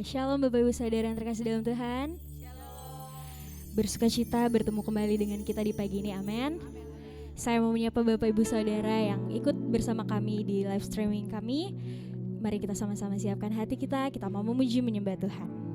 Shalom Bapak Ibu Saudara yang terkasih dalam Tuhan. Bersukacita bertemu kembali dengan kita di pagi ini, amin. Saya mau menyapa Bapak Ibu Saudara yang ikut bersama kami di live streaming kami. Mari kita sama-sama siapkan hati kita mau memuji menyembah Tuhan.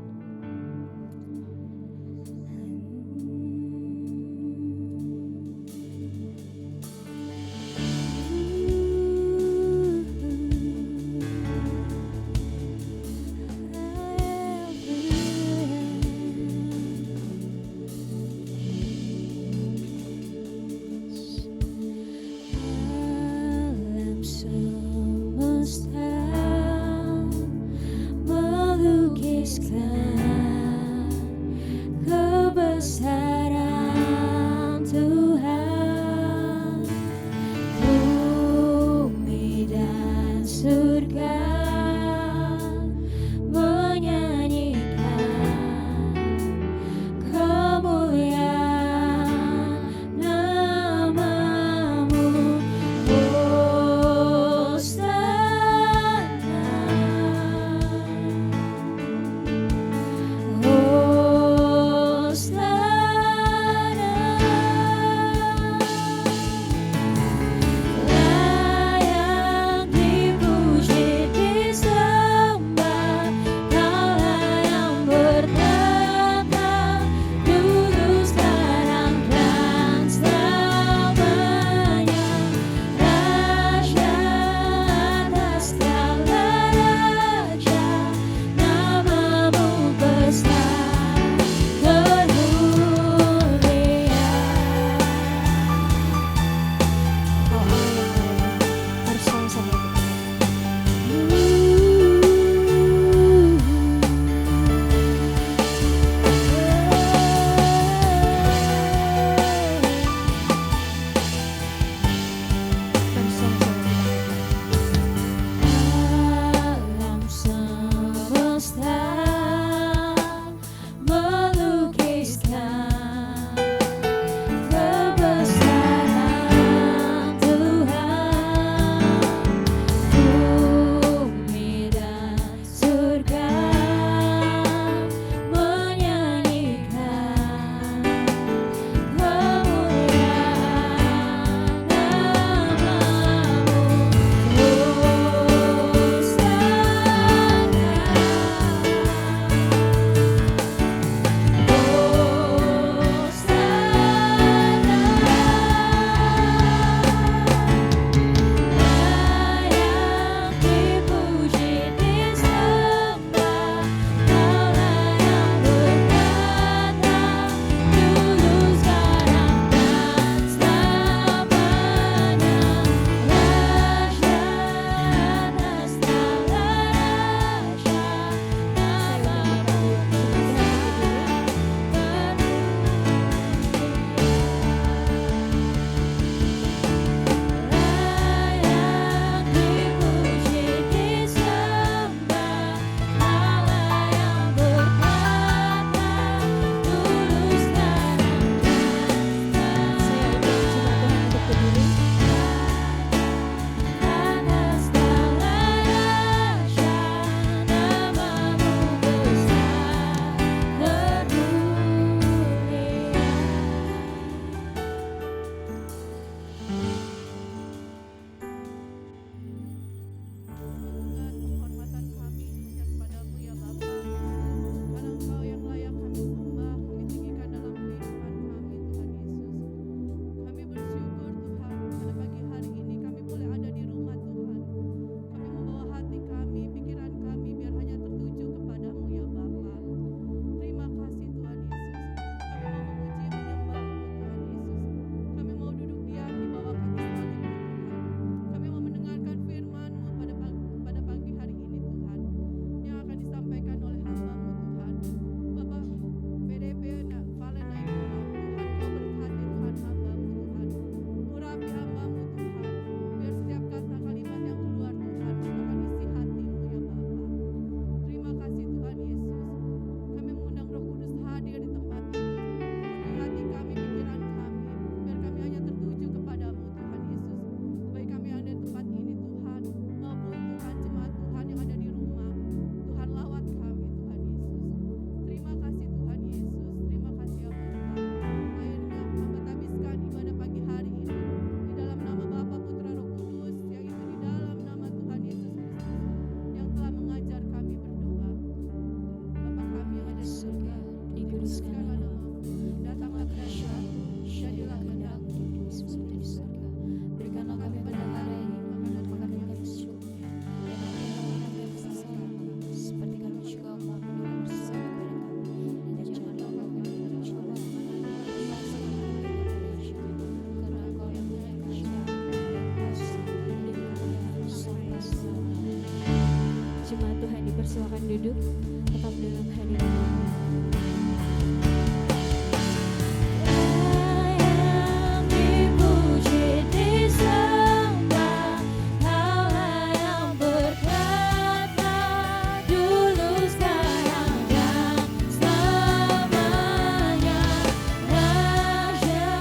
duduk, tetap dalam hadirat. Yang dipuji disembah, Kaulah yang berkata dulu, sekarang dan selamanya. Raja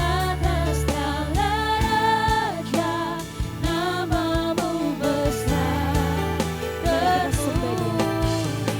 atas segala raja, namamu besar. Kita sembah Dia.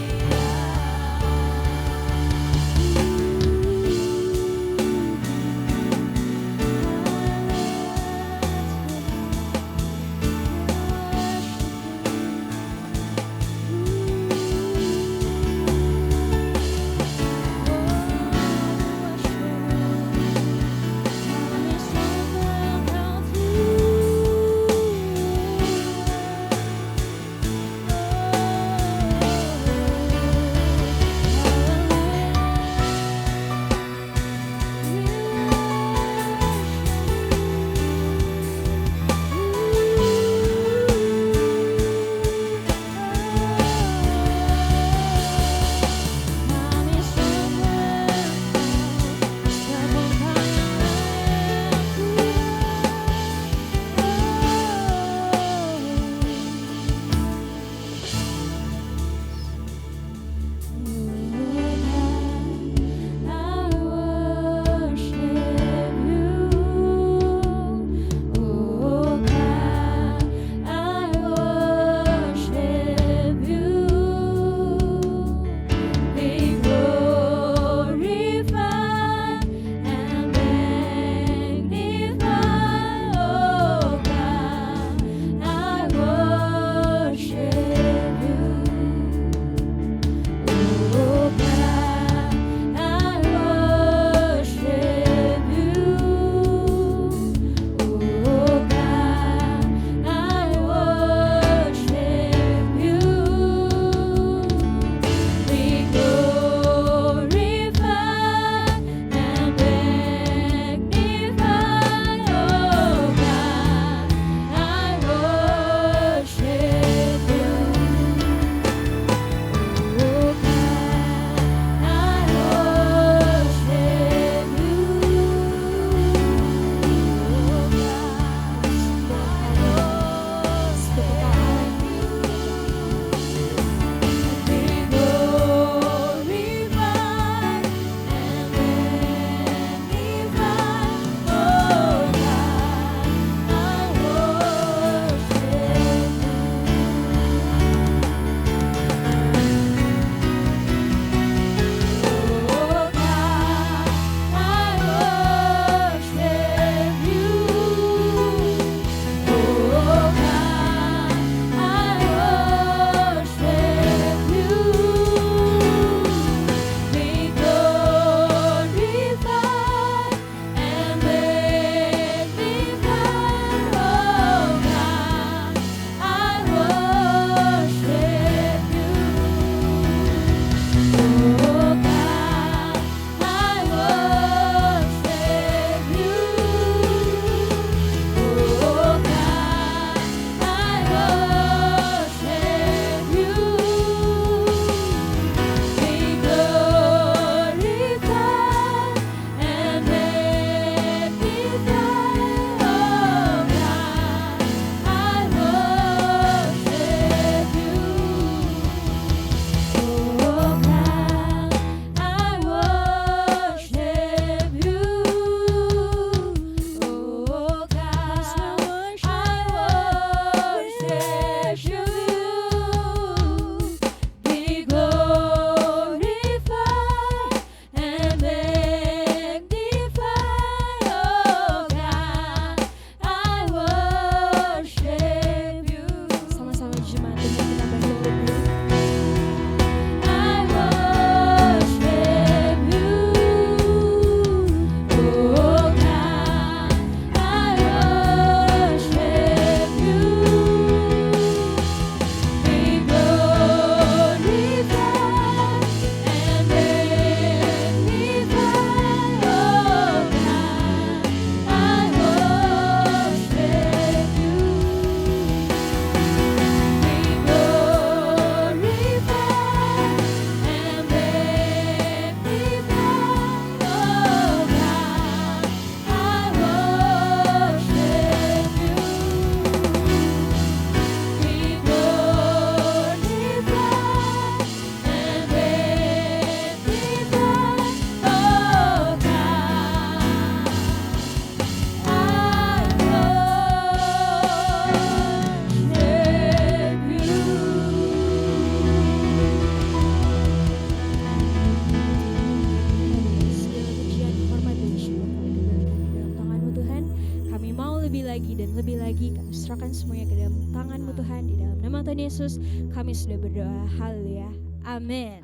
lebih lagi dan lebih lagi. Kami serahkan semuanya ke dalam tangan-Mu Tuhan. Di dalam nama Tuhan Yesus kami sudah berdoa. Haleluya. Amin.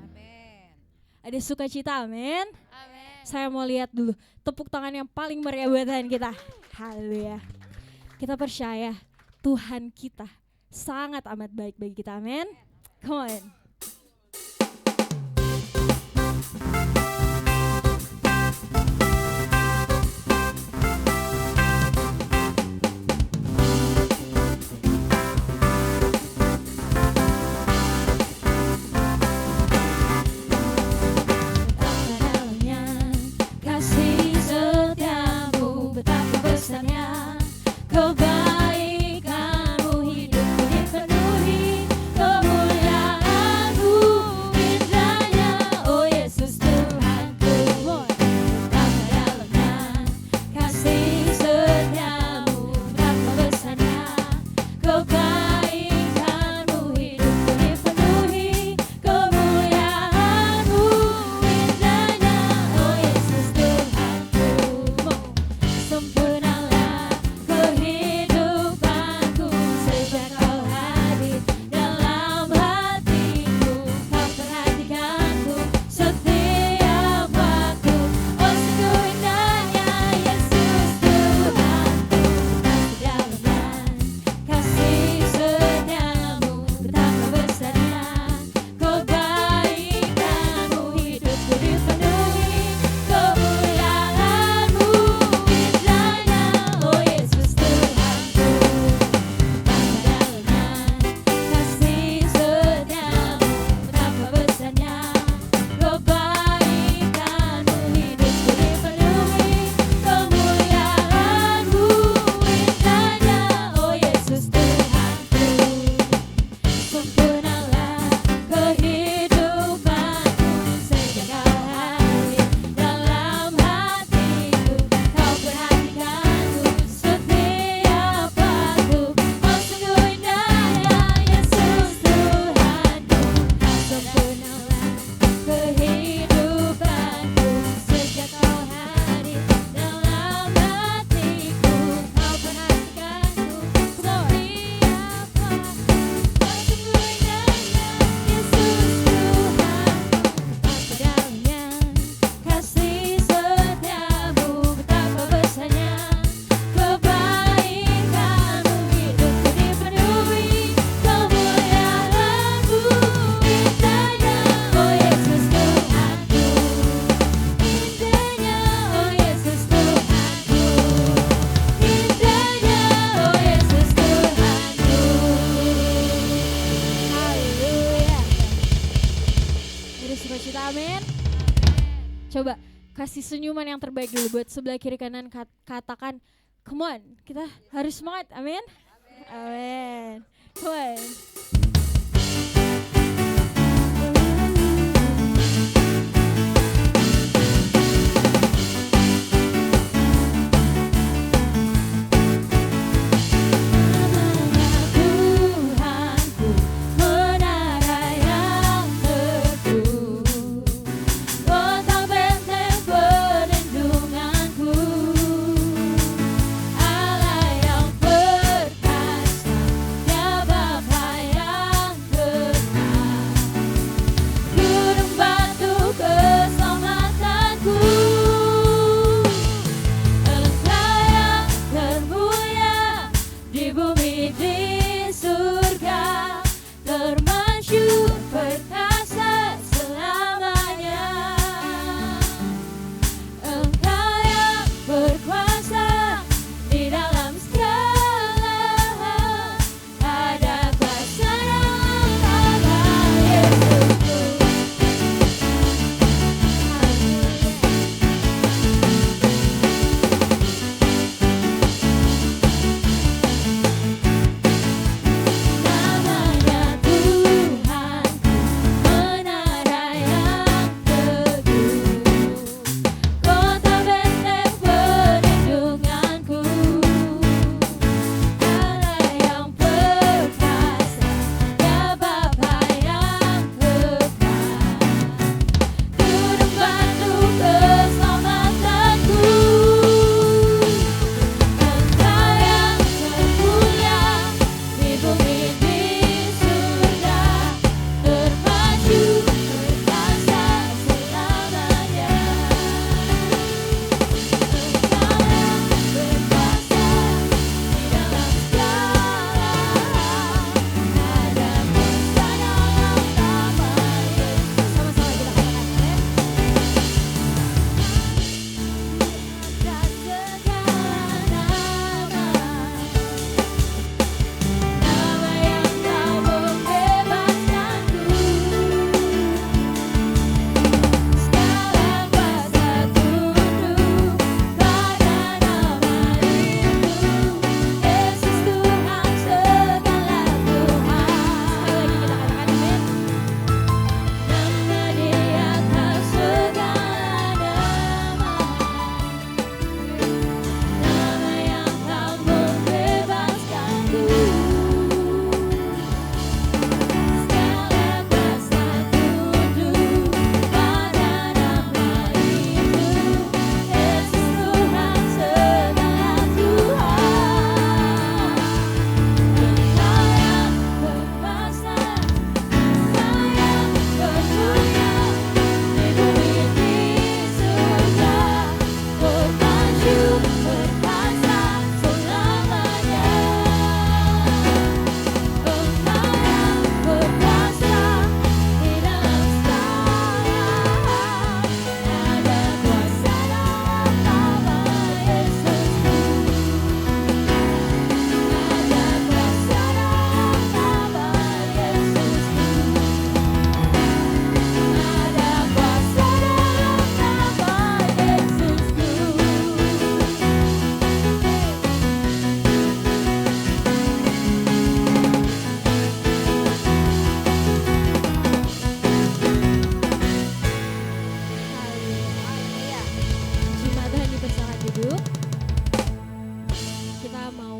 Ada sukacita, amin. Saya mau lihat dulu tepuk tangan yang paling meriah buat Tuhan kita. Haleluya. Kita percaya Tuhan kita sangat amat baik bagi kita, amin. Come on. Coba kasih senyuman yang terbaik dulu buat sebelah kiri kanan, katakan come on, kita harus semangat, amin. Amin. Come on. Allah yang perkasa, Dia Bapa yang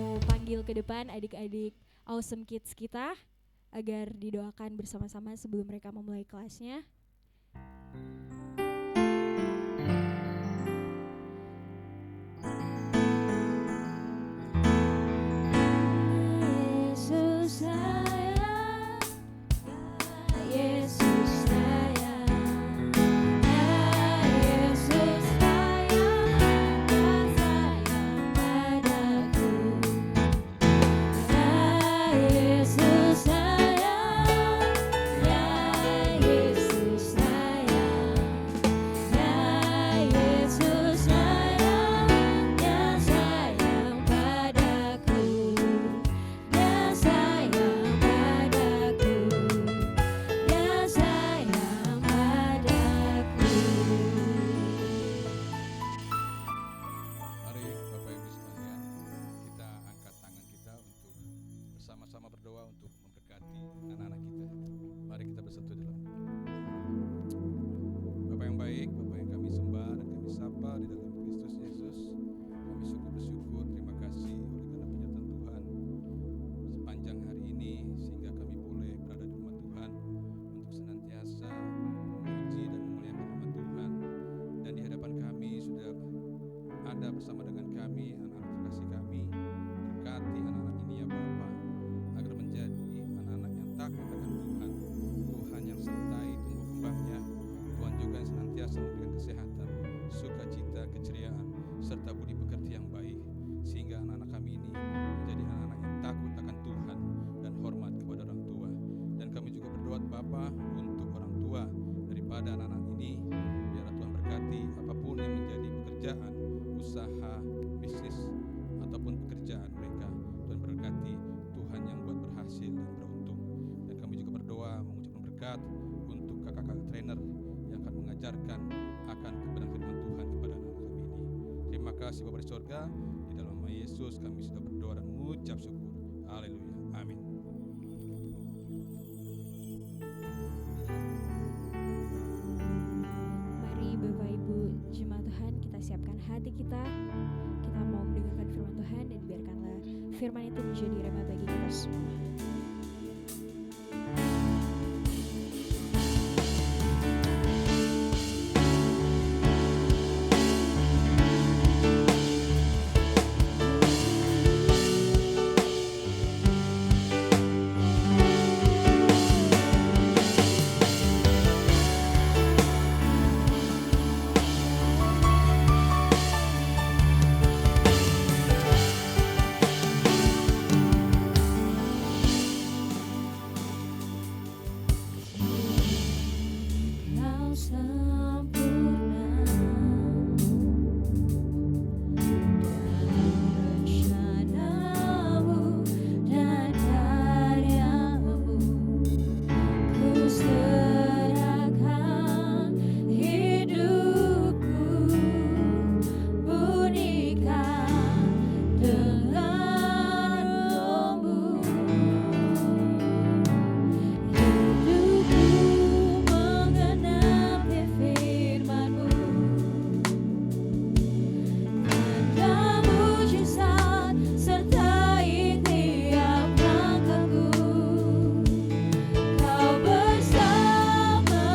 mau panggil ke depan adik-adik Awesome Kids kita agar didoakan bersama-sama sebelum mereka memulai kelasnya. Yesus sayang, Yesus sayang, Yesus sayang, sayang padaku. Yesus sayang, Yesus sayang, Yesus sayang, sayang padaku. Dia sayang padaku, Dia sayang padaku. Mari Bapak Ibu sekalian, kita angkat tangan kita untuk bersama-sama berdoa untuk memberkati anak-anak kita. Mari kita bersatu dalam doa. Bapak yang baik, Bapak yang kami sembah dan kami sapa di dalam Kristus Yesus, kami sungguh bersyukur, terima kasih oleh karena penyertaan Tuhan sepanjang hari ini sehingga kami boleh berada di rumah Tuhan untuk senantiasa memuji dan memuliakan nama Tuhan. Dan di hadapan kami sudah ada bersama dengan kami anak-anak terkasih kami. Berkati anak-anak ini ya Bapa, agar menjadi anak-anak yang takut akan Tuhan, Tuhan yang sertai tumbuh kembangnya, Tuhan juga yang senantiasa memberikan kesehatan, sukacita, keceriaan, serta budi pekerti yang baik, sehingga anak-anak kami ini menjadi anak-anak yang takut akan Tuhan dan hormat kepada orang tua. Dan kami juga berdoa Bapa untuk orang tua daripada anak-anak ini, biarlah Tuhan berkati apapun yang menjadi pekerjaan, usaha, bisnis, ataupun pekerjaan mereka. Tuhan berkati, Tuhan yang buat berhasil dan beruntung. Dan kami juga berdoa mengucapkan berkat untuk kakak-kakak trainer yang akan mengajarkan akan kebenaran firman Tuhan kepada anak-anak kami ini. Terima kasih Bapa di surga, di dalam nama Yesus kami sudah berdoa dan mengucap syukur. Haleluya, amin. Mari Bapak Ibu jemaat Tuhan, kita siapkan hati kita. Kita mau mendengarkan firman Tuhan dan biarkanlah firman itu menjadi rema bagi kita semua. Kau sempurna dalam rencanamu dan karyamu. Ku serahkan hidupku, bunyikan dengan rohmu. Hidupku mengenapi firman-Mu, tanda mujizat sertai tiap langkahku. Kau bersamaku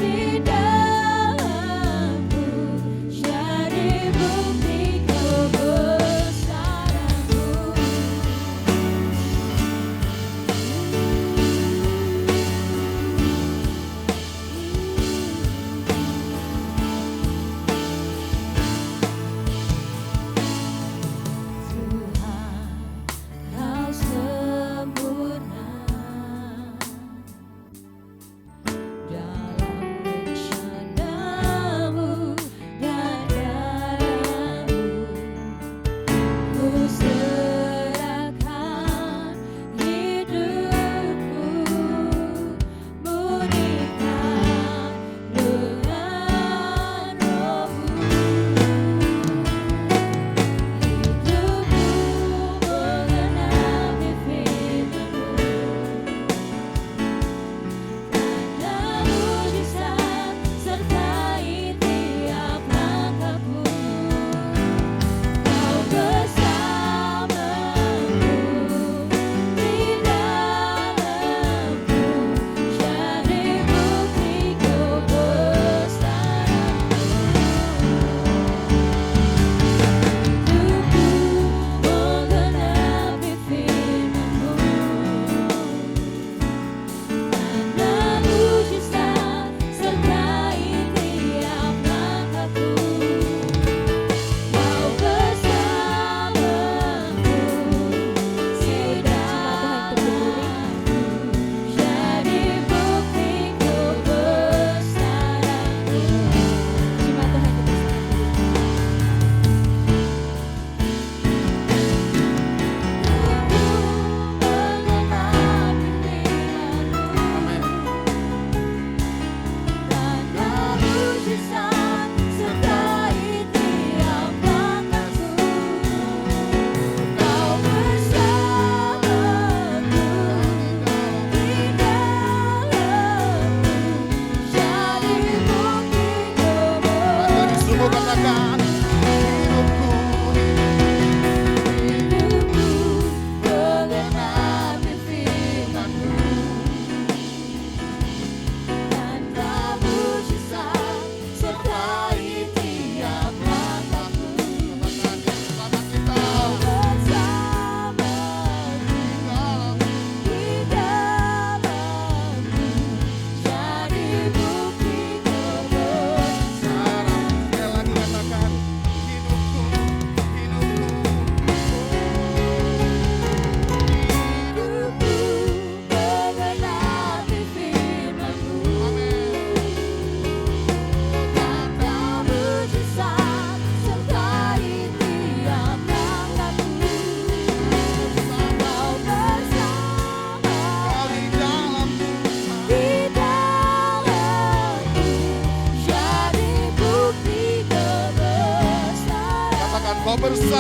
di dalamku, jadi bukti kebesaran-Mu. Tuhan, Kau sempurna dalam rencanamu dan karyamu. Ku serahkan hidupku, bunyikan dengan rohmu. Hidupku mengenapi firman-Mu, tanda mujizat sertai tiap langkahku. Kau bersamaku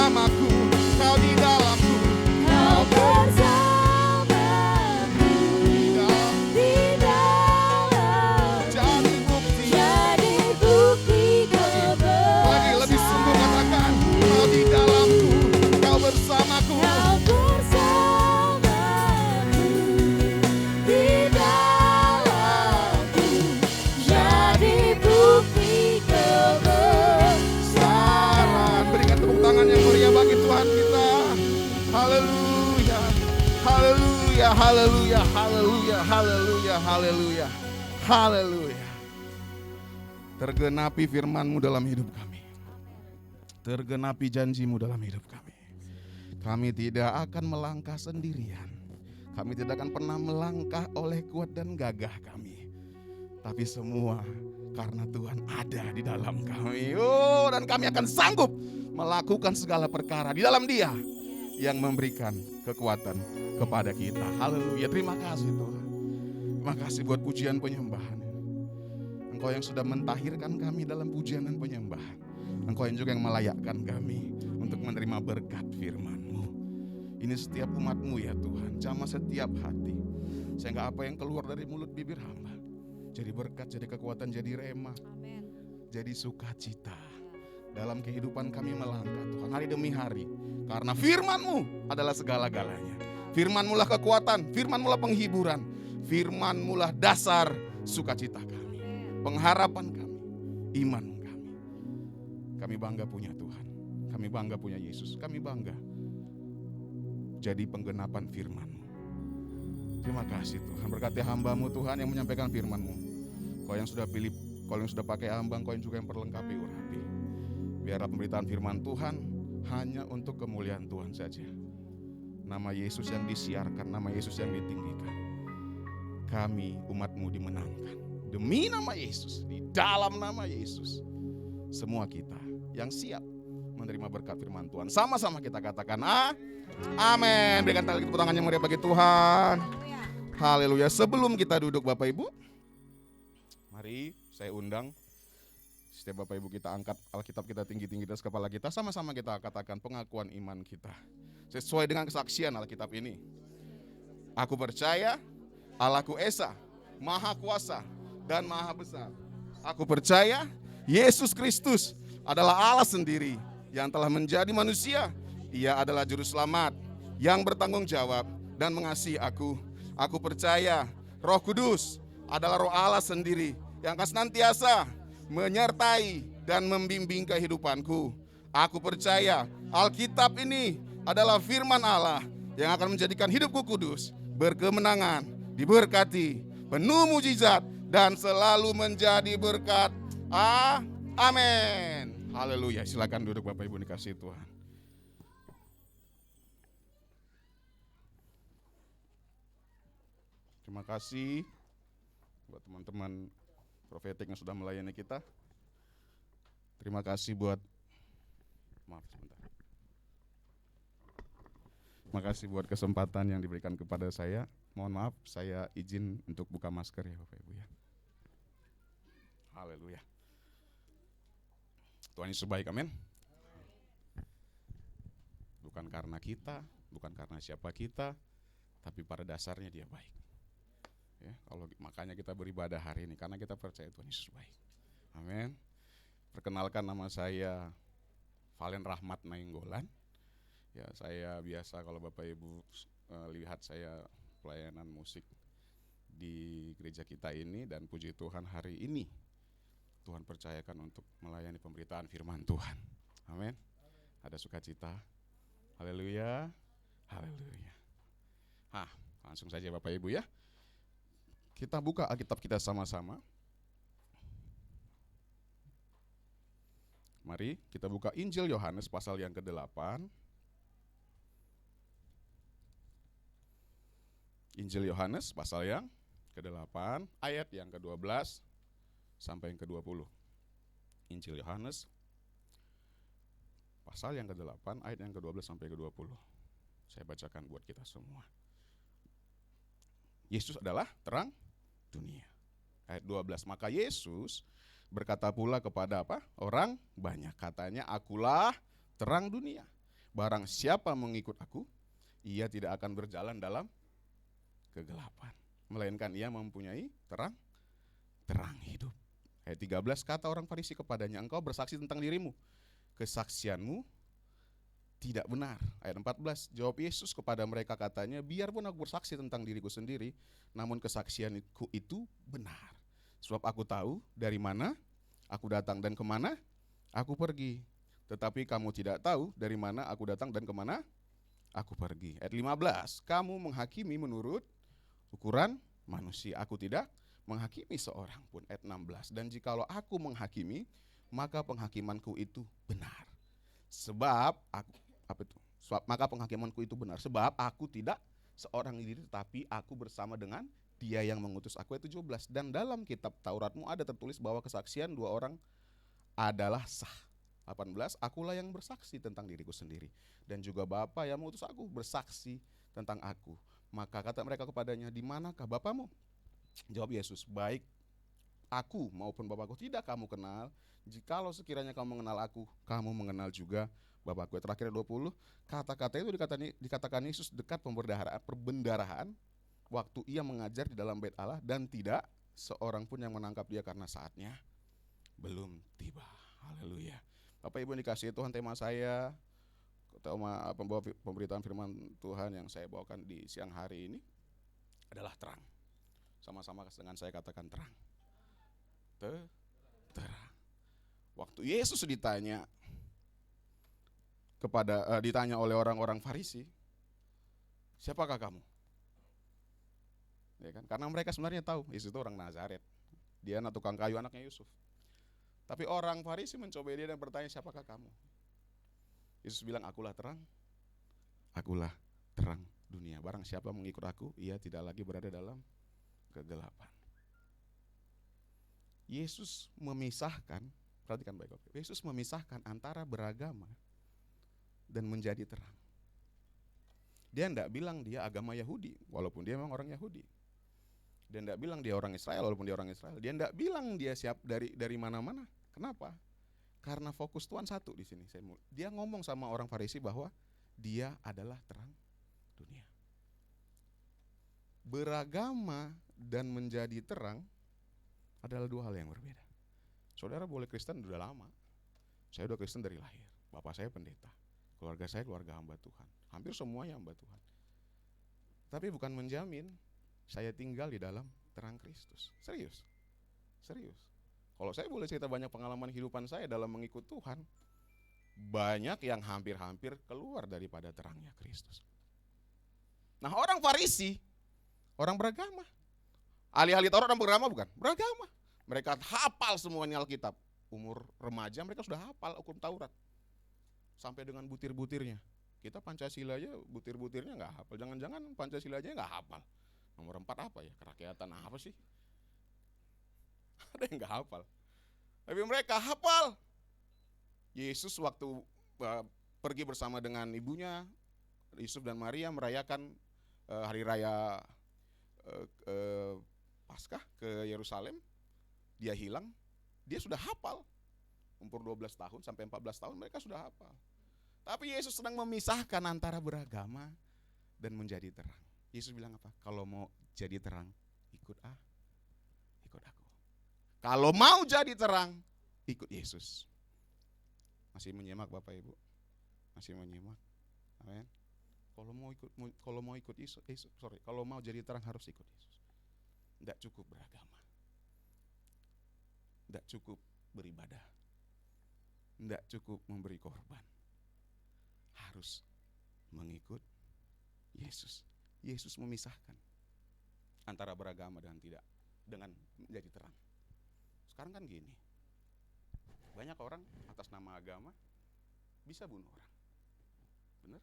bersamaku, kau di dalamku, Kau bersamaku di dalam, jadi bukti. jadi bukti Lagi lebih sungguh katakan, kau di dalamku, kau bersamaku. Kau bersamaku di dalamku, jadi bukti kebesaran. Berikan tepuk tangan yang mulia bagi Tuhan kita. Haleluya, haleluya, haleluya, haleluya, haleluya, haleluya, haleluya. Tergenapi firman-Mu dalam hidup kami. Tergenapi janji-Mu dalam hidup kami. Kami tidak akan melangkah sendirian. Kami tidak akan pernah melangkah oleh kuat dan gagah kami. Tapi semua karena Tuhan ada di dalam kami. Oh, dan kami akan sanggup melakukan segala perkara di dalam Dia yang memberikan kekuatan kepada kita. Haleluya, terima kasih Tuhan. Terima kasih buat pujian penyembahan. Engkau yang sudah mentahirkan kami dalam pujian dan penyembahan. Engkau yang juga yang melayakkan kami untuk menerima berkat firman-Mu. Ini setiap umat-Mu ya Tuhan, jamah setiap hati. Sehingga apa yang keluar dari mulut bibir hamba jadi berkat, jadi kekuatan, jadi rema, jadi sukacita dalam kehidupan kami melangkah Tuhan hari demi hari. Karena firman-Mu adalah segala-galanya. Firman-Mu lah kekuatan, firman-Mu lah penghiburan, firman-Mu lah dasar sukacita kami, pengharapan kami, iman kami. Kami bangga punya Tuhan, kami bangga punya Yesus, kami bangga jadi penggenapan firman-Mu. Terima kasih Tuhan, berkati hamba-Mu Tuhan yang menyampaikan firman-Mu. Kau yang sudah pilih, kau yang sudah pakai hamba, Kau yang juga yang perlengkapi urapi. Biarlah pemberitaan firman Tuhan hanya untuk kemuliaan Tuhan saja. Nama Yesus yang disiarkan, nama Yesus yang ditinggikan. Kami umat-Mu dimenangkan demi nama Yesus, di dalam nama Yesus. Semua kita yang siap menerima berkat firman Tuhan, sama-sama kita katakan amin. Berikan tepuk tangan yang meriah bagi Tuhan. Haleluya. Sebelum kita duduk Bapak Ibu, mari saya undang setiap Bapak Ibu kita angkat Alkitab kita tinggi-tinggi di atas kepala kita. Sama-sama kita katakan pengakuan iman kita sesuai dengan kesaksian Alkitab ini. Aku percaya Allahku Esa, Maha Kuasa dan Maha Besar. Aku percaya Yesus Kristus adalah Allah sendiri yang telah menjadi manusia. Ia adalah juru selamat yang bertanggung jawab dan mengasihi aku. Aku percaya Roh Kudus adalah Roh Allah sendiri yang akan senantiasa menyertai dan membimbing kehidupanku. Aku percaya Alkitab ini adalah firman Allah yang akan menjadikan hidupku kudus, berkemenangan, diberkati, penuh mujizat dan selalu menjadi berkat. Amin. Haleluya. Silakan duduk Bapak Ibu dikasihi Tuhan. Terima kasih buat teman-teman profetik yang sudah melayani kita. Terima kasih buat Terima kasih buat kesempatan yang diberikan kepada saya. Mohon maaf, saya izin untuk buka masker ya Bapak Ibu ya. Haleluya. Tuhan Yesus baik, amin. Bukan karena kita, bukan karena siapa kita, tapi pada dasarnya Dia baik. Ya, kalau makanya kita beribadah hari ini karena kita percaya Tuhan Yesus baik. Amin. Perkenalkan, nama saya Valen Rahmat Nainggolan. Ya, saya biasa kalau Bapak Ibu lihat saya pelayanan musik di gereja kita ini, dan puji Tuhan hari ini Tuhan percayakan untuk melayani pemberitaan firman Tuhan. Amin. Ada sukacita. Haleluya. Haleluya. Langsung saja Bapak Ibu ya. Kita buka Alkitab kita sama-sama. Mari kita buka Injil Yohanes pasal yang ke-8. Injil Yohanes pasal yang ke-8 ayat yang ke-12 sampai yang ke-20. Injil Yohanes pasal yang ke-8 ayat yang ke-12 sampai ke-20. Saya bacakan buat kita semua. Yesus adalah terang dunia. Ayat 12. Maka Yesus berkata pula kepada orang banyak, katanya, akulah terang dunia. Barang siapa mengikut aku, ia tidak akan berjalan dalam kegelapan, melainkan ia mempunyai terang hidup. Ayat 13, kata orang Farisi kepadanya, engkau bersaksi tentang dirimu, kesaksianmu tidak benar. Ayat 14, jawab Yesus kepada mereka katanya, biarpun aku bersaksi tentang diriku sendiri, namun kesaksianku itu benar. Sebab aku tahu dari mana aku datang dan kemana aku pergi. Tetapi kamu tidak tahu dari mana aku datang dan kemana aku pergi. Ayat 15, kamu menghakimi menurut ukuran manusia, aku tidak menghakimi seorang pun. Ayat 16, dan jikalau aku menghakimi, maka penghakimanku itu benar. Sebab aku, maka penghakimanku itu benar. Sebab aku tidak seorang diri, tetapi aku bersama dengan Dia yang mengutus aku. Ayat 17, dan dalam kitab Tauratmu ada tertulis bahwa kesaksian dua orang adalah sah. 18, akulah yang bersaksi tentang diriku sendiri, dan juga Bapa yang mengutus aku bersaksi tentang aku. Maka kata mereka kepadanya, di manakah Bapamu? Jawab Yesus, baik aku maupun Bapakku tidak kamu kenal. Jikalau sekiranya kamu mengenal aku, kamu mengenal juga Bapakku. Terakhir 20, kata-kata itu dikatakan Yesus dekat perbendarahan waktu ia mengajar di dalam bait Allah, dan tidak seorang pun yang menangkap dia karena saatnya belum tiba. Haleluya. Bapak Ibu yang dikasihi Tuhan, tema saya, tema pembawa pemberitaan firman Tuhan yang saya bawakan di siang hari ini adalah terang. Sama-sama dengan saya katakan terang. Terang. Waktu Yesus ditanya oleh orang-orang Farisi, siapakah kamu? Ya kan? Karena mereka sebenarnya tahu Yesus itu orang Nazaret. Dia anak tukang kayu, anaknya Yusuf. Tapi orang Farisi mencobai dia dan bertanya, siapakah kamu? Yesus bilang, akulah terang dunia. Barang siapa mengikut aku, ia tidak lagi berada dalam kegelapan. Yesus memisahkan, perhatikan baik-baik, Yesus memisahkan antara beragama dan menjadi terang. Dia tidak bilang dia agama Yahudi, walaupun dia memang orang Yahudi. Dia tidak bilang dia orang Israel, walaupun dia orang Israel. Dia tidak bilang dia siap dari mana-mana. Kenapa? Karena fokus Tuhan satu di sini. Dia ngomong sama orang Farisi bahwa dia adalah terang dunia. Beragama dan menjadi terang adalah dua hal yang berbeda. Saudara boleh Kristen sudah lama. Saya udah Kristen dari lahir. Bapak saya pendeta. Keluarga saya keluarga hamba Tuhan. Hampir semuanya hamba Tuhan. Tapi bukan menjamin saya tinggal di dalam terang Kristus. Serius. Kalau saya boleh cerita banyak pengalaman kehidupan saya dalam mengikut Tuhan, banyak yang hampir-hampir keluar daripada terangnya Kristus. Nah, orang Farisi, orang beragama. Ahli-ahli Taurat orang beragama bukan? Beragama. Mereka hafal semuanya Alkitab. Umur remaja mereka sudah hafal hukum Taurat. Sampai dengan butir-butirnya. Kita Pancasila aja butir-butirnya enggak hafal. Jangan-jangan Pancasila aja enggak hafal. Nomor 4 apa ya? Kerakyatan apa sih? Ada yang enggak hafal. Tapi mereka hafal. Yesus waktu pergi bersama dengan ibunya, Yusuf dan Maria merayakan hari raya Paskah ke Yerusalem. Dia hilang, dia sudah hafal. Umur 12 tahun sampai 14 tahun mereka sudah hafal. Tapi Yesus sedang memisahkan antara beragama dan menjadi terang. Yesus bilang apa? Kalau mau jadi terang, ikut aku. Kalau mau jadi terang, ikut Yesus. Masih menyimak Bapak Ibu? Masih menyimak? Amin. Kalau mau jadi terang harus ikut Yesus. Tidak cukup beragama. Tidak cukup beribadah. Tidak cukup memberi korban. Harus mengikut Yesus. Yesus memisahkan antara beragama dengan menjadi terang. Sekarang kan gini, banyak orang atas nama agama bisa bunuh orang. Benar?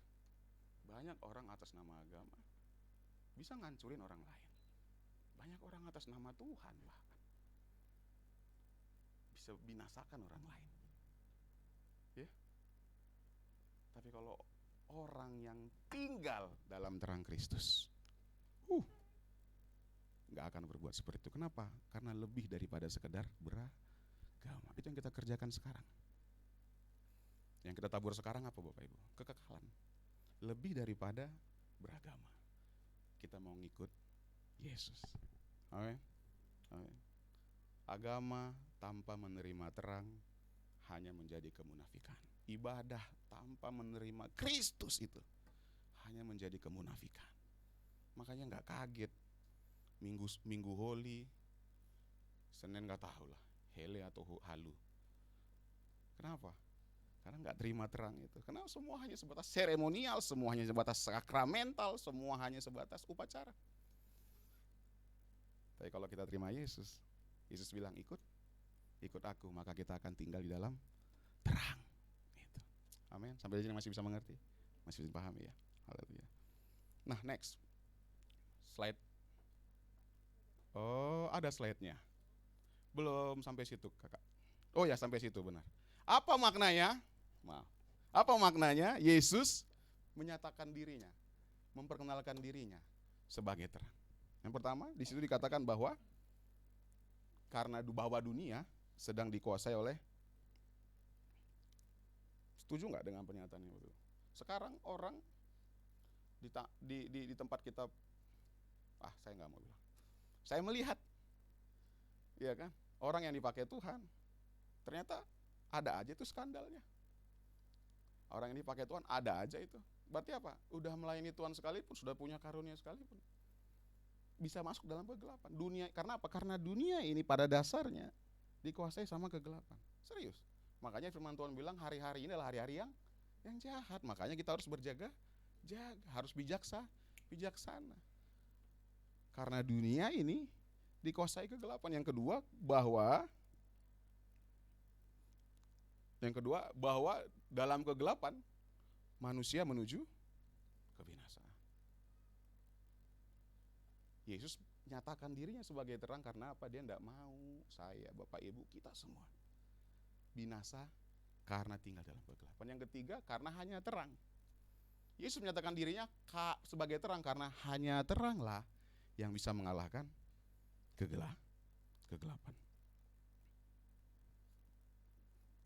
Banyak orang atas nama agama bisa ngancurin orang lain. Banyak orang atas nama Tuhan bahkan bisa binasakan orang lain. Ya. Tapi kalau orang yang tinggal dalam terang Kristus, nggak akan berbuat seperti itu. Kenapa? Karena lebih daripada sekedar beragama. Itu yang kita kerjakan sekarang. Yang kita tabur sekarang apa Bapak Ibu? Kekekalan. Lebih daripada beragama. Kita mau ngikut Yesus. Amin. Amin. Agama tanpa menerima terang hanya menjadi kemunafikan. Ibadah tanpa menerima Kristus itu hanya menjadi kemunafikan. Makanya nggak kaget minggu Holy, Senin nggak tahu lah, Hele atau Halu. Kenapa? Karena nggak terima terang itu. Karena semua hanya sebatas seremonial, semua hanya sebatas sakramental, semua hanya sebatas upacara. Tapi kalau kita terima Yesus, Yesus bilang ikut aku, maka kita akan tinggal di dalam terang. Gitu. Amin. Sampai di sini masih bisa mengerti, masih bisa pahami ya. Haleluya. Nah, next slide. Oh, ada slide-nya. Belum sampai situ, Kakak. Oh ya, sampai situ benar. Apa maknanya? Maaf. Apa maknanya Yesus menyatakan dirinya, memperkenalkan dirinya sebagai terang? Yang pertama, di situ dikatakan bahwa karena dunia sedang dikuasai oleh, setuju nggak dengan pernyataan itu? Sekarang orang di tempat kita, saya nggak mau bilang. Saya melihat, ya kan, orang yang dipakai Tuhan, ternyata ada aja itu skandalnya. Orang yang dipakai Tuhan ada aja itu. Berarti apa? Udah melayani Tuhan sekalipun, sudah punya karunia sekalipun, bisa masuk dalam kegelapan. Dunia, karena apa? Karena dunia ini pada dasarnya dikuasai sama kegelapan. Serius. Makanya firman Tuhan bilang hari-hari ini adalah hari-hari yang jahat. Makanya kita harus berjaga, harus bijaksana. Karena dunia ini dikuasai kegelapan. Yang kedua bahwa dalam kegelapan manusia menuju kebinasaan. Yesus nyatakan dirinya sebagai terang karena apa? Dia tidak mau saya, Bapak Ibu, kita semua binasa karena tinggal dalam kegelapan. Yang ketiga, karena hanya terang. Yesus menyatakan dirinya sebagai terang karena hanya teranglah yang bisa mengalahkan kegelapan.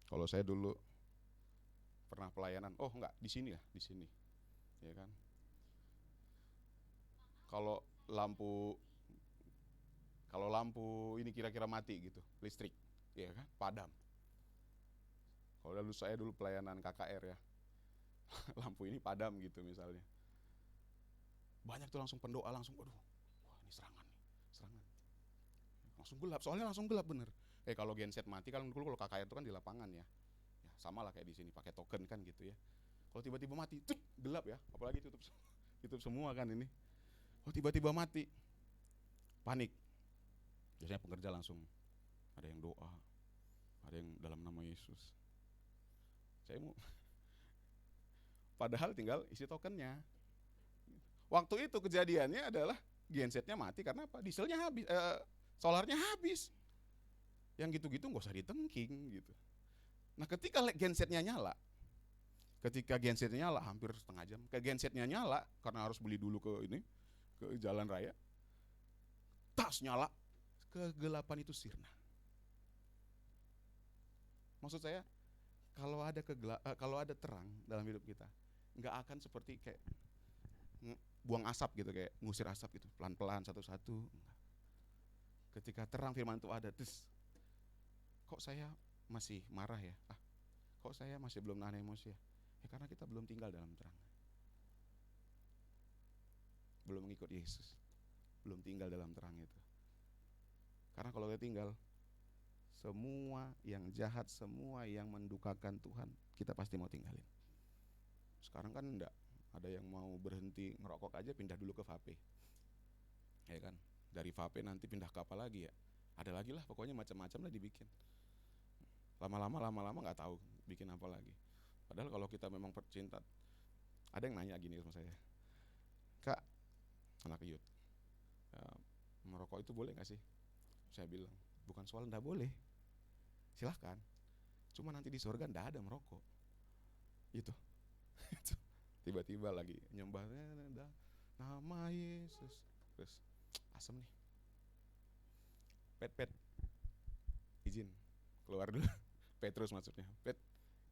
Kalau saya dulu pernah pelayanan, di sini, ya kan. Kalau lampu ini kira-kira mati gitu, listrik, ya kan, padam. Kalau saya dulu pelayanan KKR ya, lampu ini padam gitu misalnya. Banyak tuh langsung pendoa langsung, waduh, ini serangan. Langsung gelap, soalnya langsung gelap bener. Kalau genset mati, kalau KKR itu kan di lapangan ya, sama lah kayak di sini pakai token kan gitu ya. Kalau tiba-tiba mati, gelap ya, apalagi tutup semua kan ini. Tiba-tiba mati, panik. Biasanya pengerja langsung ada yang doa, ada yang dalam nama Yesus. Saya mau, padahal tinggal isi tokennya. Waktu itu kejadiannya adalah gensetnya mati karena apa? Dieselnya habis, solarnya habis. Yang gitu-gitu nggak usah ditengking gitu. Nah, ketika gensetnya nyala, hampir setengah jam, gensetnya nyala karena harus beli dulu ke jalan raya. Tas nyala, kegelapan itu sirna. Maksud saya, kalau ada terang dalam hidup kita, nggak akan seperti kayak buang asap gitu, kayak ngusir asap gitu, pelan-pelan satu-satu. Ketika terang firman itu ada, kok saya masih marah ya? Kok saya masih belum nahan emosi ya? Karena kita belum tinggal dalam terang. Belum mengikut Yesus. Belum tinggal dalam terang itu. Karena kalau kita tinggal, semua yang jahat, semua yang mendukakan Tuhan, kita pasti mau tinggalin. Sekarang kan enggak, ada yang mau berhenti ngerokok aja pindah dulu ke vape. Ya kan? Dari vape nanti pindah ke apa lagi ya? Ada lagi lah, pokoknya macam-macam lah dibikin. Lama-lama nggak tahu bikin apa lagi. Padahal kalau kita memang percinta, ada yang nanya gini sama saya, Kak, anak youth, merokok itu boleh nggak sih? Saya bilang, bukan soal nggak boleh, silahkan. Cuma nanti di surga nggak ada merokok. Itu. Tiba-tiba lagi nyembahnya nama Yesus, terus asem nih. Pet, izin keluar dulu. Petrus maksudnya, Pet,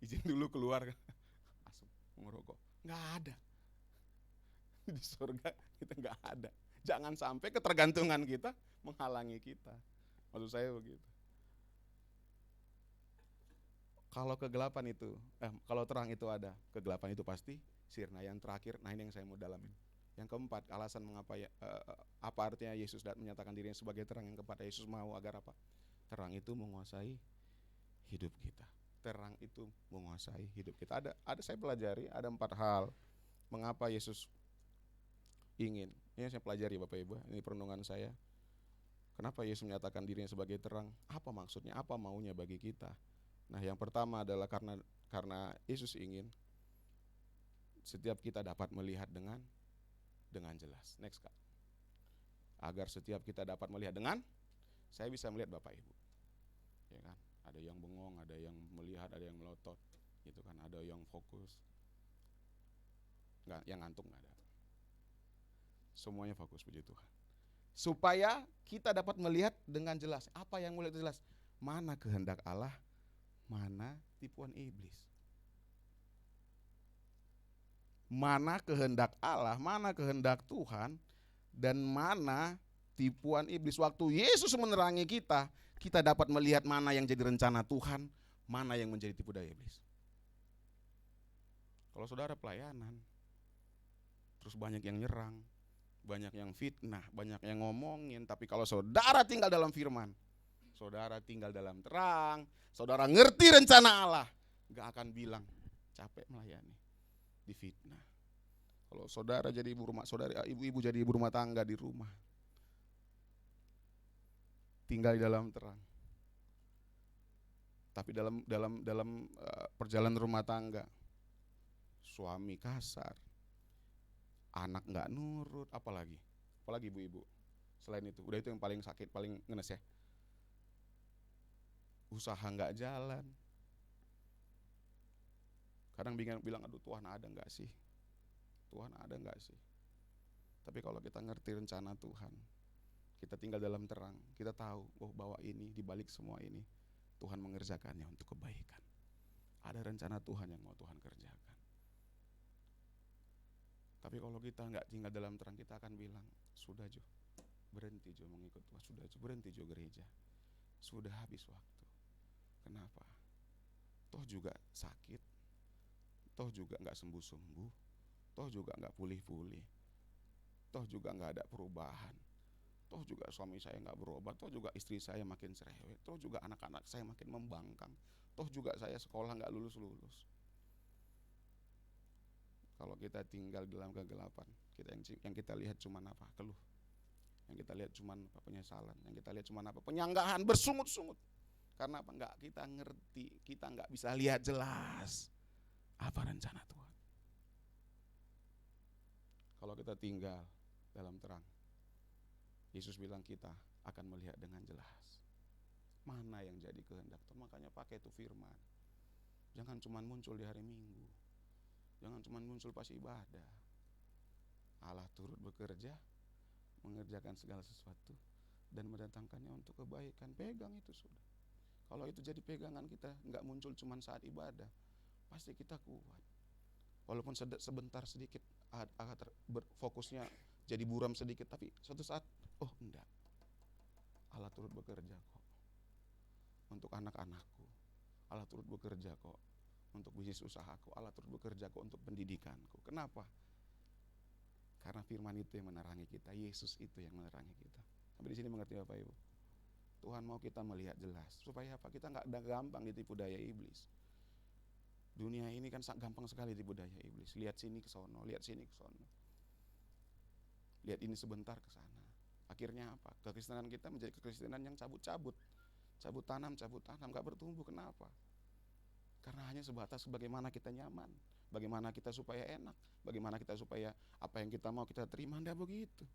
izin dulu keluar, asap ngerokok, nggak ada. Di surga kita nggak ada. Jangan sampai ketergantungan kita menghalangi kita. Maksud saya begitu. Kalau kegelapan itu, kalau terang itu ada, kegelapan itu pasti sirna. Yang terakhir, nah ini yang saya mau dalamin. Yang keempat, alasan mengapa apa artinya Yesus menyatakan dirinya sebagai terang. Yang keempat, Yesus mau agar apa? Terang itu menguasai hidup kita. Terang itu menguasai hidup kita. Ada saya pelajari ada 4 hal mengapa Yesus ingin. Ini saya pelajari Bapak Ibu. Ini perenungan saya. Kenapa Yesus menyatakan dirinya sebagai terang? Apa maksudnya? Apa maunya bagi kita? Nah, yang pertama adalah karena Yesus ingin setiap kita dapat melihat dengan jelas. Next Kak. Agar setiap kita dapat melihat saya bisa melihat Bapak Ibu. Ya kan? Ada yang bengong, ada yang melihat, ada yang melotot, gitu kan? Ada yang fokus. Enggak, yang ngantuk enggak ada. Semuanya fokus, puji Tuhan. Supaya kita dapat melihat dengan jelas. Apa yang melihat jelas? Mana kehendak Allah, mana tipuan iblis. Mana kehendak Allah, mana kehendak Tuhan, dan mana tipuan iblis. Waktu Yesus menerangi kita, kita dapat melihat mana yang jadi rencana Tuhan, mana yang menjadi tipu daya iblis. Kalau saudara pelayanan, terus banyak yang nyerang, banyak yang fitnah, banyak yang ngomongin, tapi kalau saudara tinggal dalam firman, saudara tinggal dalam terang, saudara ngerti rencana Allah, gak akan bilang capek melayani, difitnah. Kalau saudara jadi ibu rumah, saudara ibu-ibu jadi ibu rumah tangga di rumah, tinggal di dalam terang. Tapi dalam perjalanan rumah tangga, suami kasar, anak nggak nurut, apalagi ibu-ibu. Selain itu, udah itu yang paling sakit, paling ngenes ya. Usaha nggak jalan. Kadang bilang, aduh Tuhan ada nggak sih? Tuhan ada nggak sih? Tapi kalau kita ngerti rencana Tuhan, kita tinggal dalam terang, kita tahu bahwa ini dibalik semua ini Tuhan mengerjakannya untuk kebaikan. Ada rencana Tuhan yang mau Tuhan kerjakan. Tapi kalau kita nggak tinggal dalam terang, kita akan bilang, sudah Jo, berhenti Jo mengikut Tuhan, sudah Jo, berhenti Jo gereja, sudah habis waktu. Kenapa? Toh juga sakit, toh juga nggak sembuh-sembuh, toh juga nggak pulih-pulih, toh juga nggak ada perubahan, toh juga suami saya nggak berubah, toh juga istri saya makin cerewet, toh juga anak-anak saya makin membangkang, toh juga saya sekolah nggak lulus-lulus. Kalau kita tinggal dalam kegelapan, yang kita lihat cuma apa? Keluh. Yang kita lihat cuma apa? Penyesalan. Yang kita lihat cuma apa? Penyanggahan, bersungut-sungut. Karena apa? Enggak kita ngerti, kita enggak bisa lihat jelas apa rencana Tuhan. Kalau kita tinggal dalam terang, Yesus bilang kita akan melihat dengan jelas mana yang jadi kehendak Tuhan. Makanya pakai itu firman. Jangan cuma muncul di hari Minggu, jangan cuma muncul pas ibadah. Allah turut bekerja, mengerjakan segala sesuatu dan mendatangkannya untuk kebaikan. Pegang itu sudah. Kalau itu jadi pegangan kita, enggak muncul cuma saat ibadah, pasti kita kuat. Walaupun sebentar sedikit fokusnya jadi buram sedikit, tapi suatu saat, oh enggak, Allah turut bekerja kok untuk anak-anakku, Allah turut bekerja kok untuk bisnis usahaku, Allah turut bekerja kok untuk pendidikanku. Kenapa? Karena firman itu yang menerangi kita, Yesus itu yang menerangi kita. Sampai di sini mengerti Bapak Ibu? Tuhan mau kita melihat jelas, supaya apa? Kita nggak gampang ditipu daya iblis. Dunia ini kan gampang sekali ditipu daya iblis. Lihat sini ke sono, lihat sini ke sono, lihat ini sebentar ke sana. Akhirnya apa? Kekristenan kita menjadi kekristenan yang cabut tanam, nggak bertumbuh. Kenapa? Karena hanya sebatas bagaimana kita nyaman, bagaimana kita supaya enak, bagaimana kita supaya apa yang kita mau kita terima. Nggak begitu.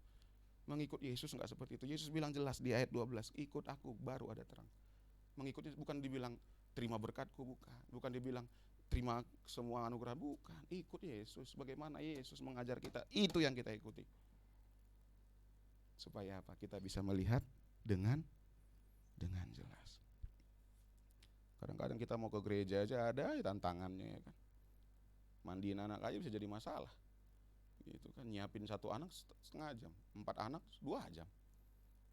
Mengikut Yesus nggak seperti itu. Yesus bilang jelas di ayat 12, ikut aku baru ada terang. Mengikutnya bukan dibilang terima berkatku, bukan dibilang terima semua anugerah, bukan. Ikut Yesus, bagaimana Yesus mengajar kita, itu yang kita ikuti. Supaya apa? Kita bisa melihat dengan jelas. Kadang-kadang kita mau ke gereja aja ada tantangannya ya kan. Mandiin anak aja bisa jadi masalah. Gitu kan, nyiapin satu anak setengah jam, 4 anak 2 jam.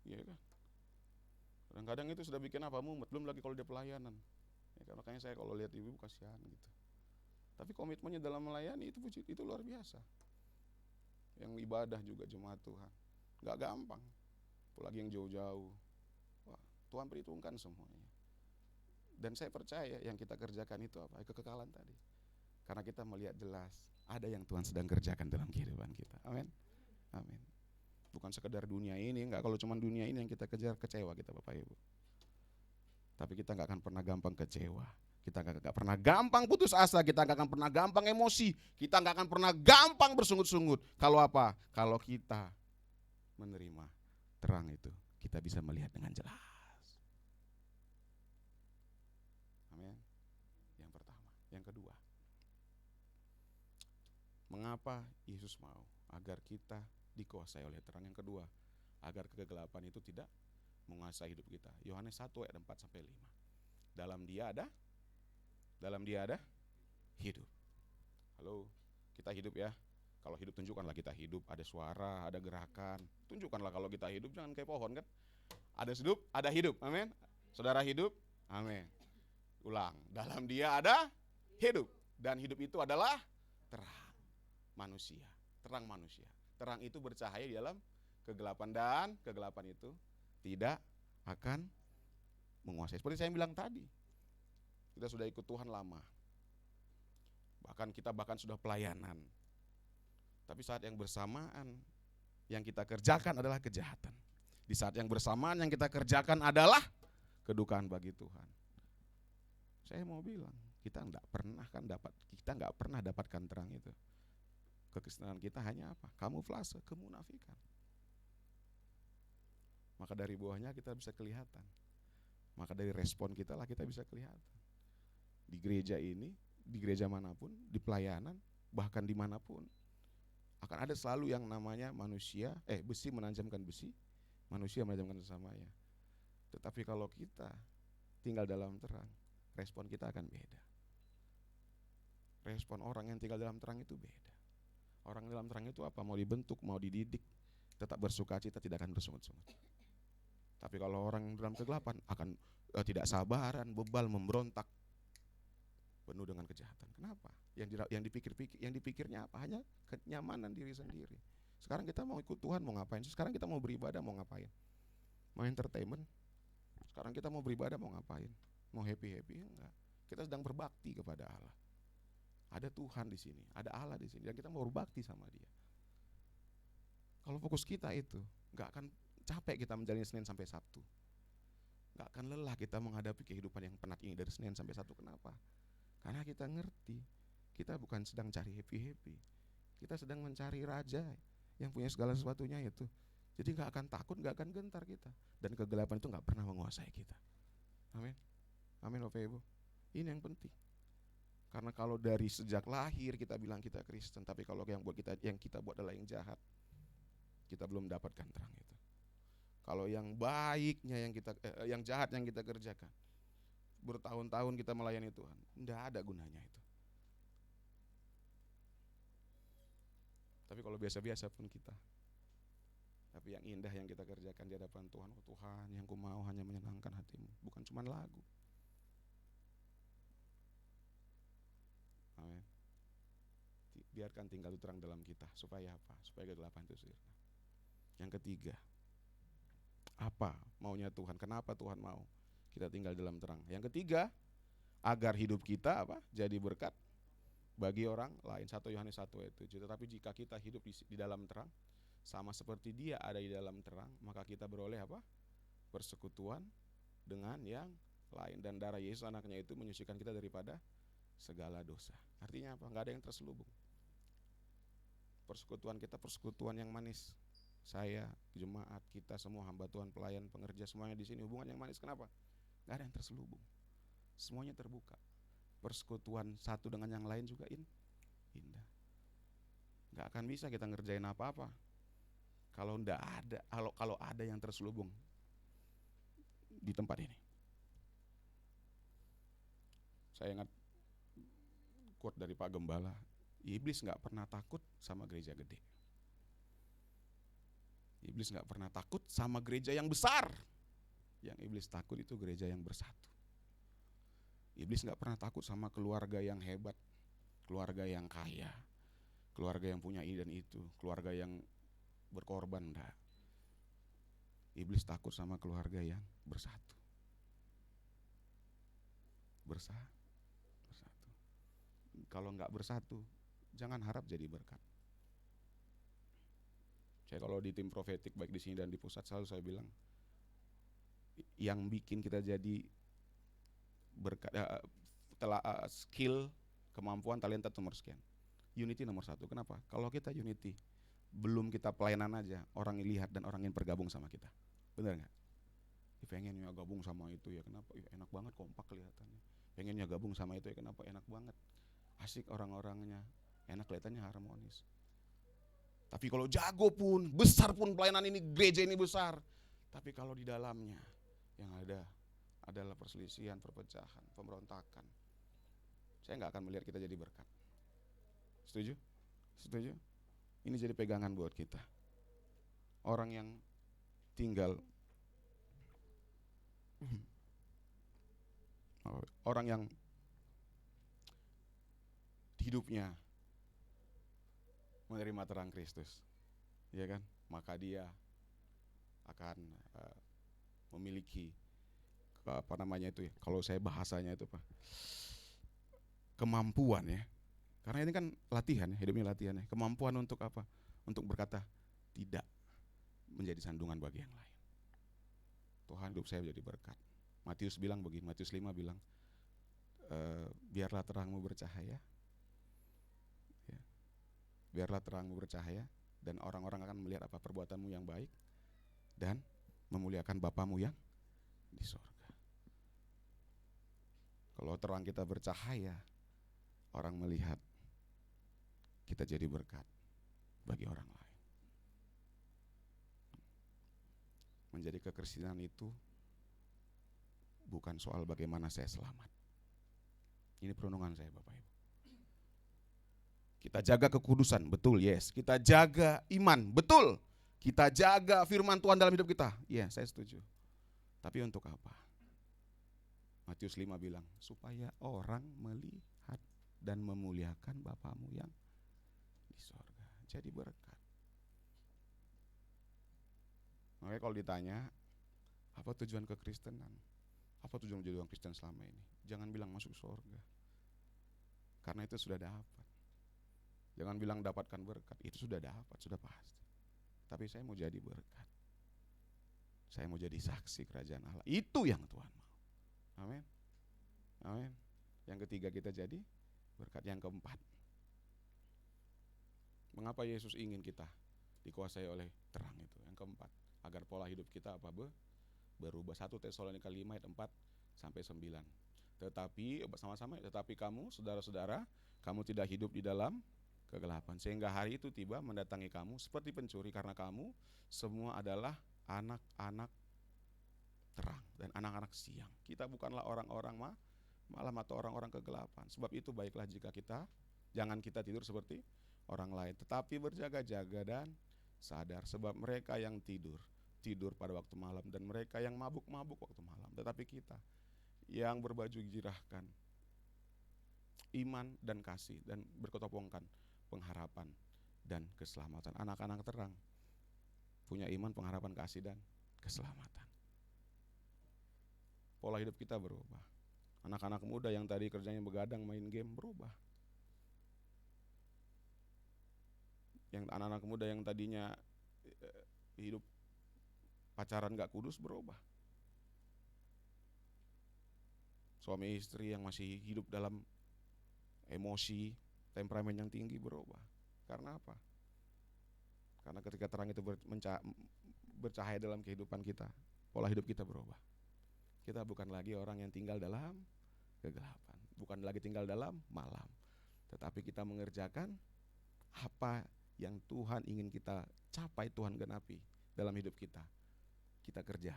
Iya kan. Kadang-kadang itu sudah bikin apa mumet, belum lagi kalau dia pelayanan. Ya kan, makanya saya kalau lihat ibu kasihan gitu. Tapi komitmennya dalam melayani itu luar biasa. Yang ibadah juga jemaat Tuhan, nggak gampang. Apalagi yang jauh-jauh. Wah, Tuhan perhitungkan semuanya. Dan saya percaya yang kita kerjakan itu apa? Kekekalan tadi. Karena kita melihat jelas ada yang Tuhan sedang kerjakan dalam kehidupan kita. Amin. Amin. Bukan sekedar dunia ini, enggak. Kalau cuma dunia ini yang kita kejar, kecewa kita Bapak Ibu. Tapi kita enggak akan pernah gampang kecewa. Kita enggak pernah gampang putus asa, kita enggak akan pernah gampang emosi, kita enggak akan pernah gampang bersungut-sungut. Kalau apa? Kalau kita menerima terang itu, kita bisa melihat dengan jelas. Amin. Yang pertama. Yang kedua, mengapa Yesus mau agar kita dikuasai oleh terang? Yang kedua, agar kegelapan itu tidak menguasai hidup kita. Yohanes 1 ayat 4 sampai 5. Dalam dia ada hidup. Halo, kita hidup ya. Kalau hidup tunjukkanlah kita hidup, ada suara, ada gerakan. Tunjukkanlah kalau kita hidup, jangan kayak pohon kan. Ada hidup, ada hidup. Amin. Saudara hidup? Amin. Ulang, dalam dia ada hidup. Dan hidup itu adalah terang manusia. Terang manusia. Terang itu bercahaya di dalam kegelapan, dan kegelapan itu tidak akan menguasai. Seperti saya bilang tadi, kita sudah ikut Tuhan lama. Kita bahkan sudah pelayanan. Tapi saat yang bersamaan yang kita kerjakan adalah kejahatan. Di saat yang bersamaan yang kita kerjakan adalah kedukaan bagi Tuhan. Saya mau bilang, kita nggak pernah dapatkan terang itu. Kekristenan kita hanya apa? Kamuflase, kemunafikan. Maka dari buahnya kita bisa kelihatan. Maka dari respon kita lah kita bisa kelihatan. Di gereja ini, di gereja manapun, di pelayanan, bahkan dimanapun, akan ada selalu yang namanya manusia, besi menajamkan besi, manusia menajamkan sesamanya. Tetapi kalau kita tinggal dalam terang, respon kita akan beda. Respon orang yang tinggal dalam terang itu beda. Orang dalam terang itu apa? Mau dibentuk, mau dididik, tetap bersukacita, tidak akan bersungut-sungut. Tapi kalau orang dalam kegelapan akan tidak sabaran, bebal, memberontak, penuh dengan kejahatan. Kenapa? Yang dipikirnya apa? Hanya kenyamanan diri sendiri. Sekarang kita mau ikut Tuhan, mau ngapain? Sekarang kita mau beribadah, mau ngapain? Mau entertainment? Sekarang kita mau beribadah, mau ngapain? Mau happy-happy? Enggak. Kita sedang berbakti kepada Allah. Ada Tuhan di sini, ada Allah di sini, dan kita mau berbakti sama Dia. Kalau fokus kita itu, enggak akan capek kita menjalani Senin sampai Sabtu. Enggak akan lelah kita menghadapi kehidupan yang penat ini dari Senin sampai Sabtu. Kenapa? Karena kita ngerti, kita bukan sedang cari happy-happy. Kita sedang mencari Raja yang punya segala sesuatunya itu. Jadi enggak akan takut, enggak akan gentar kita. Dan kegelapan itu enggak pernah menguasai kita. Amin. Amin Bapak Ibu. Ini yang penting. Karena kalau dari sejak lahir kita bilang kita Kristen, tapi kalau yang kita buat adalah yang jahat, kita belum dapatkan terang itu. Kalau yang baiknya yang jahat yang kita kerjakan, bertahun-tahun kita melayani Tuhan, tidak ada gunanya itu. Tapi kalau biasa-biasa pun kita, tapi yang indah yang kita kerjakan di hadapan Tuhan, oh Tuhan, yang ku mau hanya menyenangkan hatimu, bukan cuma lagu. Amin. Biarkan tinggal terang dalam kita. Supaya apa? Supaya kegelapan itu sirna. Yang ketiga, apa maunya Tuhan? Kenapa Tuhan mau kita tinggal dalam terang? Yang ketiga, agar hidup kita apa? Jadi berkat bagi orang lain. 1 Yohanes 1 ayat 7. Tetapi jika kita hidup di dalam terang, sama seperti Dia ada di dalam terang, maka kita beroleh apa? Persekutuan dengan yang lain. Dan darah Yesus anaknya itu menyucikan kita daripada segala dosa. Artinya apa? Enggak ada yang terselubung. Persekutuan kita persekutuan yang manis. Saya, jemaat, kita semua hamba Tuhan, pelayan, pengerja, semuanya di sini hubungan yang manis. Kenapa? Enggak ada yang terselubung. Semuanya terbuka. Persekutuan satu dengan yang lain juga indah. Enggak akan bisa kita ngerjain apa-apa kalau enggak ada, kalau ada yang terselubung di tempat ini. Saya ingat quote dari Pak Gembala, iblis gak pernah takut sama gereja gede. Iblis gak pernah takut sama gereja yang besar. Yang iblis takut itu gereja yang bersatu. Iblis gak pernah takut sama keluarga yang hebat, keluarga yang kaya, keluarga yang punya ini dan itu, keluarga yang berkorban, enggak. Iblis takut sama keluarga yang bersatu. Bersatu. Kalau nggak bersatu, jangan harap jadi berkat. Saya kalau di tim profetik baik di sini dan di pusat selalu saya bilang, yang bikin kita jadi berkat, skill, kemampuan, talenta itu nomor sekian. Unity nomor 1. Kenapa? Kalau kita unity, belum kita pelayanan aja, orang lihat dan orang ingin bergabung sama kita. Benar nggak? Pengennya gabung sama itu ya kenapa? Enak banget, kompak kelihatannya. Pengennya gabung sama itu ya kenapa? Enak banget. Asik orang-orangnya, enak kelihatannya harmonis. Tapi kalau jago pun, besar pun pelayanan ini, gereja ini besar, tapi kalau di dalamnya yang ada adalah perselisihan, perpecahan, pemberontakan, saya nggak akan melihat kita jadi berkat. Setuju? Setuju? Ini jadi pegangan buat kita. Orang yang tinggal, orang yang hidupnya menerima terang Kristus, ya kan? Maka dia akan memiliki apa namanya itu ya? Kalau saya bahasanya itu apa? Kemampuan ya. Karena ini kan latihan ya, hidupnya latihan ya. Kemampuan untuk apa? Untuk berkata tidak menjadi sandungan bagi yang lain. Tuhan, hidup saya menjadi berkat. Matius bilang begini, Matius 5 bilang, biarlah terangmu bercahaya. Ya. Biarlah terangmu bercahaya dan orang-orang akan melihat apa perbuatanmu yang baik dan memuliakan Bapamu yang di sorga. Kalau terang kita bercahaya, orang melihat kita jadi berkat bagi orang lain. Menjadi kekristenan itu bukan soal bagaimana saya selamat. Ini perenungan saya Bapak Ibu. Kita jaga kekudusan, betul, yes. Kita jaga iman, betul. Kita jaga firman Tuhan dalam hidup kita, ya, saya setuju. Tapi untuk apa? Matius 5 bilang, supaya orang melihat dan memuliakan Bapamu yang di sorga. Jadi berkat. Makanya kalau ditanya, apa tujuan kekristenan? Apa tujuan menjadi orang Kristen selama ini? Jangan bilang masuk surga, karena itu sudah dapat. Jangan bilang dapatkan berkat, itu sudah dapat, sudah pasti. Tapi saya mau jadi berkat. Saya mau jadi saksi kerajaan Allah. Itu yang Tuhan mau. Amin. Amin. Yang ketiga kita jadi berkat. Yang keempat, mengapa Yesus ingin kita dikuasai oleh terang itu? Yang keempat, agar pola hidup kita apa berubah. 1 Tesalonika 5 ayat 4 sampai 9. Tetapi bersama-sama, tetapi kamu saudara-saudara, kamu tidak hidup di dalam kegelapan, sehingga hari itu tiba mendatangi kamu seperti pencuri, karena kamu semua adalah anak-anak terang dan anak-anak siang. Kita bukanlah orang-orang malam atau orang-orang kegelapan. Sebab itu baiklah jika jangan kita tidur seperti orang lain, tetapi berjaga-jaga dan sadar, sebab mereka yang tidur pada waktu malam, dan mereka yang mabuk waktu malam. Tetapi kita yang berbaju jirahkan iman dan kasih dan berketopongkan pengharapan dan keselamatan. Anak-anak terang punya iman, pengharapan, kasih dan keselamatan. Pola hidup kita berubah. Anak-anak muda yang tadi kerjanya begadang main game berubah. Yang anak-anak muda yang tadinya hidup pacaran gak kudus berubah. Suami istri yang masih hidup dalam emosi, temperamen yang tinggi berubah. Karena apa? Karena ketika terang itu bercahaya dalam kehidupan kita, pola hidup kita berubah. Kita bukan lagi orang yang tinggal dalam kegelapan, bukan lagi tinggal dalam malam, tetapi kita mengerjakan apa yang Tuhan ingin kita capai, Tuhan genapi dalam hidup kita. Kita kerja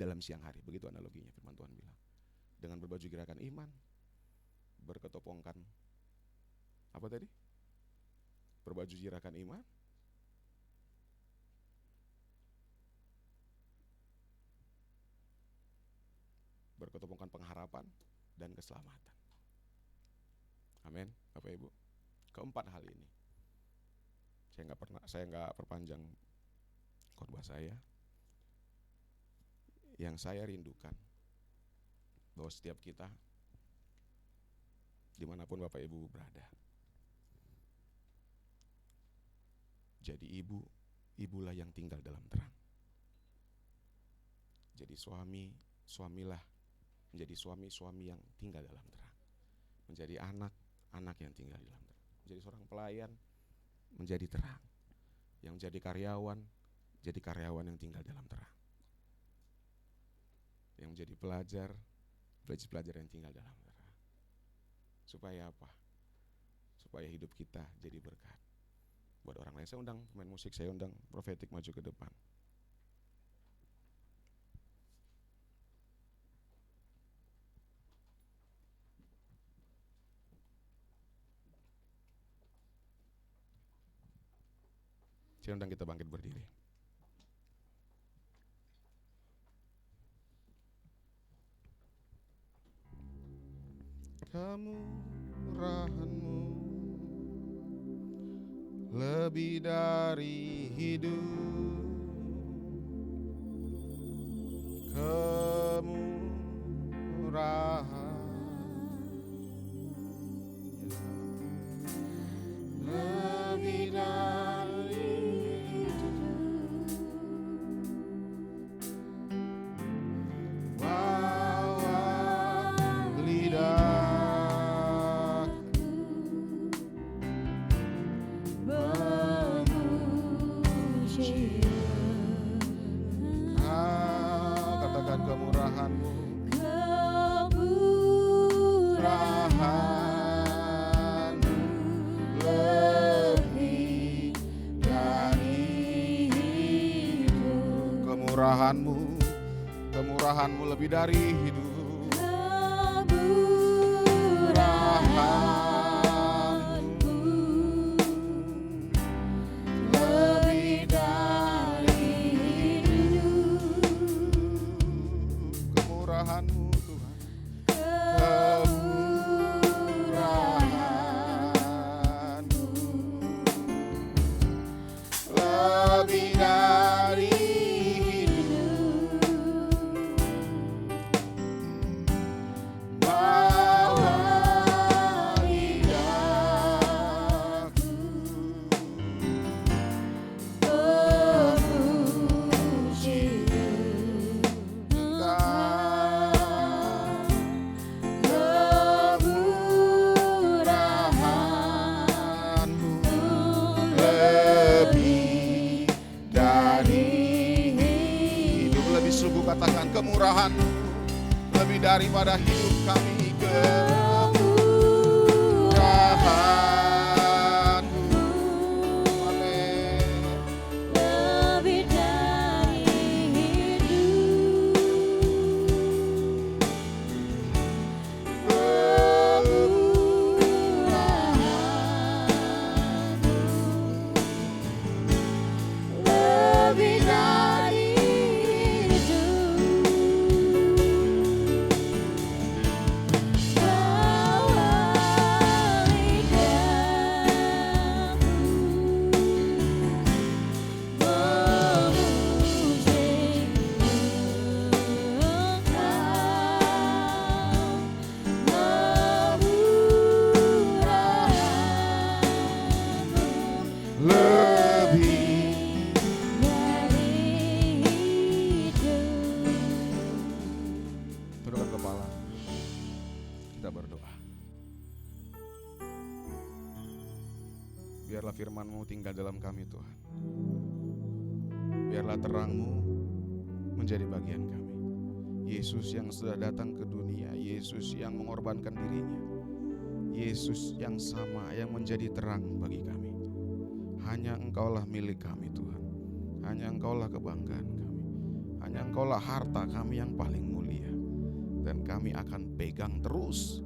dalam siang hari, begitu analoginya firman Tuhan bilang. Dengan berbaju gerakan iman, berketopongkan apa tadi? Berbaju jirakan iman, berketopongkan pengharapan dan keselamatan. Amin, Bapak Ibu. Keempat hal ini, saya nggak perpanjang khotbah saya. Yang saya rindukan bahwa setiap kita, dimanapun Bapak Ibu berada, jadi ibulah yang tinggal dalam terang. Jadi suamilah menjadi suami yang tinggal dalam terang. Menjadi anak yang tinggal dalam terang. Menjadi seorang pelayan, menjadi terang. Yang jadi karyawan, jadi karyawan yang tinggal dalam terang. Yang menjadi pelajar yang tinggal dalam terang. Supaya apa? Supaya hidup kita jadi berkat buat orang lain. Saya undang pemain musik, saya undang Prophetic maju ke depan. Saya undang kita bangkit berdiri. Kemurahan-Mu lebih dari hidup, kemurahan lebih dari hidup, bawa lidah katakan kemurahan-Mu, kemurahan-Mu lebih dari hidup, kemurahan-Mu lebih dari hidup, kemurahan-Mu lebih dari hidup, kemurahan-Mu Tuhan, kemurahan-Mu lebih dari hidup, bawa lidahku memuji kemurahan-Mu lebih dari hidup. Lebih sungguh katakan kemurahan-Mu lebih daripada hidup kami, kemurahan-Mu. Amin. lebih dari hidup, lebih dari Tundukkan kepala, kita berdoa. Biarlah firman-Mu tinggal dalam kami Tuhan. Biarlah terang-Mu menjadi bagian kami. Yesus yang sudah datang ke dunia, Yesus yang mengorbankan dirinya, Yesus yang sama yang menjadi terang bagi kami. Hanya Engkaulah milik kami Tuhan. Hanya Engkaulah kebanggaan kami. Hanya Engkaulah harta kami yang paling mulia. Dan kami akan pegang terus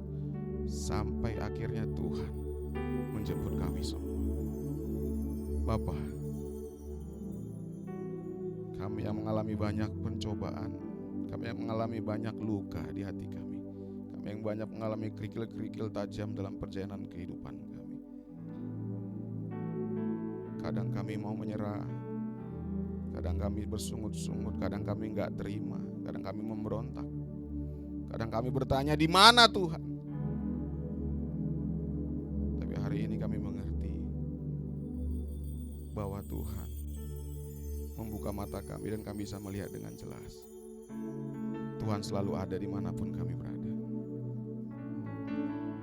sampai akhirnya Tuhan menjemput kami semua. Bapa, kami yang mengalami banyak pencobaan, kami yang mengalami banyak luka di hati kami, kami yang banyak mengalami kerikil-kerikil tajam dalam perjalanan kehidupan kami. Kadang kami mau menyerah, kadang kami bersungut-sungut, kadang kami gak terima, kadang kami memberontak, kadang kami bertanya, di mana Tuhan? Tapi hari ini kami mengerti bahwa Tuhan membuka mata kami dan kami bisa melihat dengan jelas. Tuhan selalu ada dimanapun kami berada.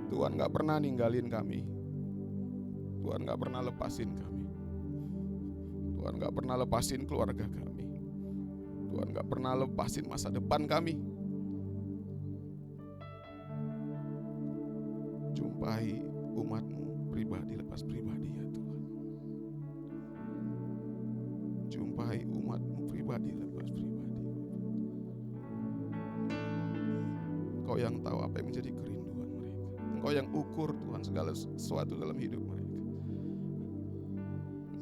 Tuhan gak pernah ninggalin kami. Tuhan gak pernah lepasin kami. Tuhan gak pernah lepasin keluarga kami. Tuhan gak pernah lepasin masa depan kami. Jumpai umat-Mu pribadi lepas pribadi ya Tuhan. Jumpai umat-Mu pribadi lepas pribadi. Engkau yang tahu apa yang menjadi kerinduan mereka. Engkau yang ukur Tuhan segala sesuatu dalam hidup mereka.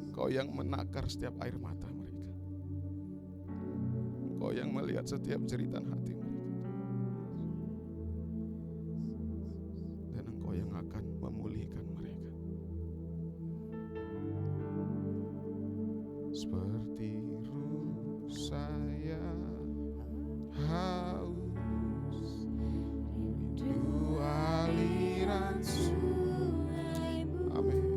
Engkau yang menakar setiap air mata mereka. Engkau yang melihat setiap jeritan hati mereka. Dan Engkau yang akan memulihkan mereka. Seperti ruh saya haus, rindu aliran sungai-Mu. Amin.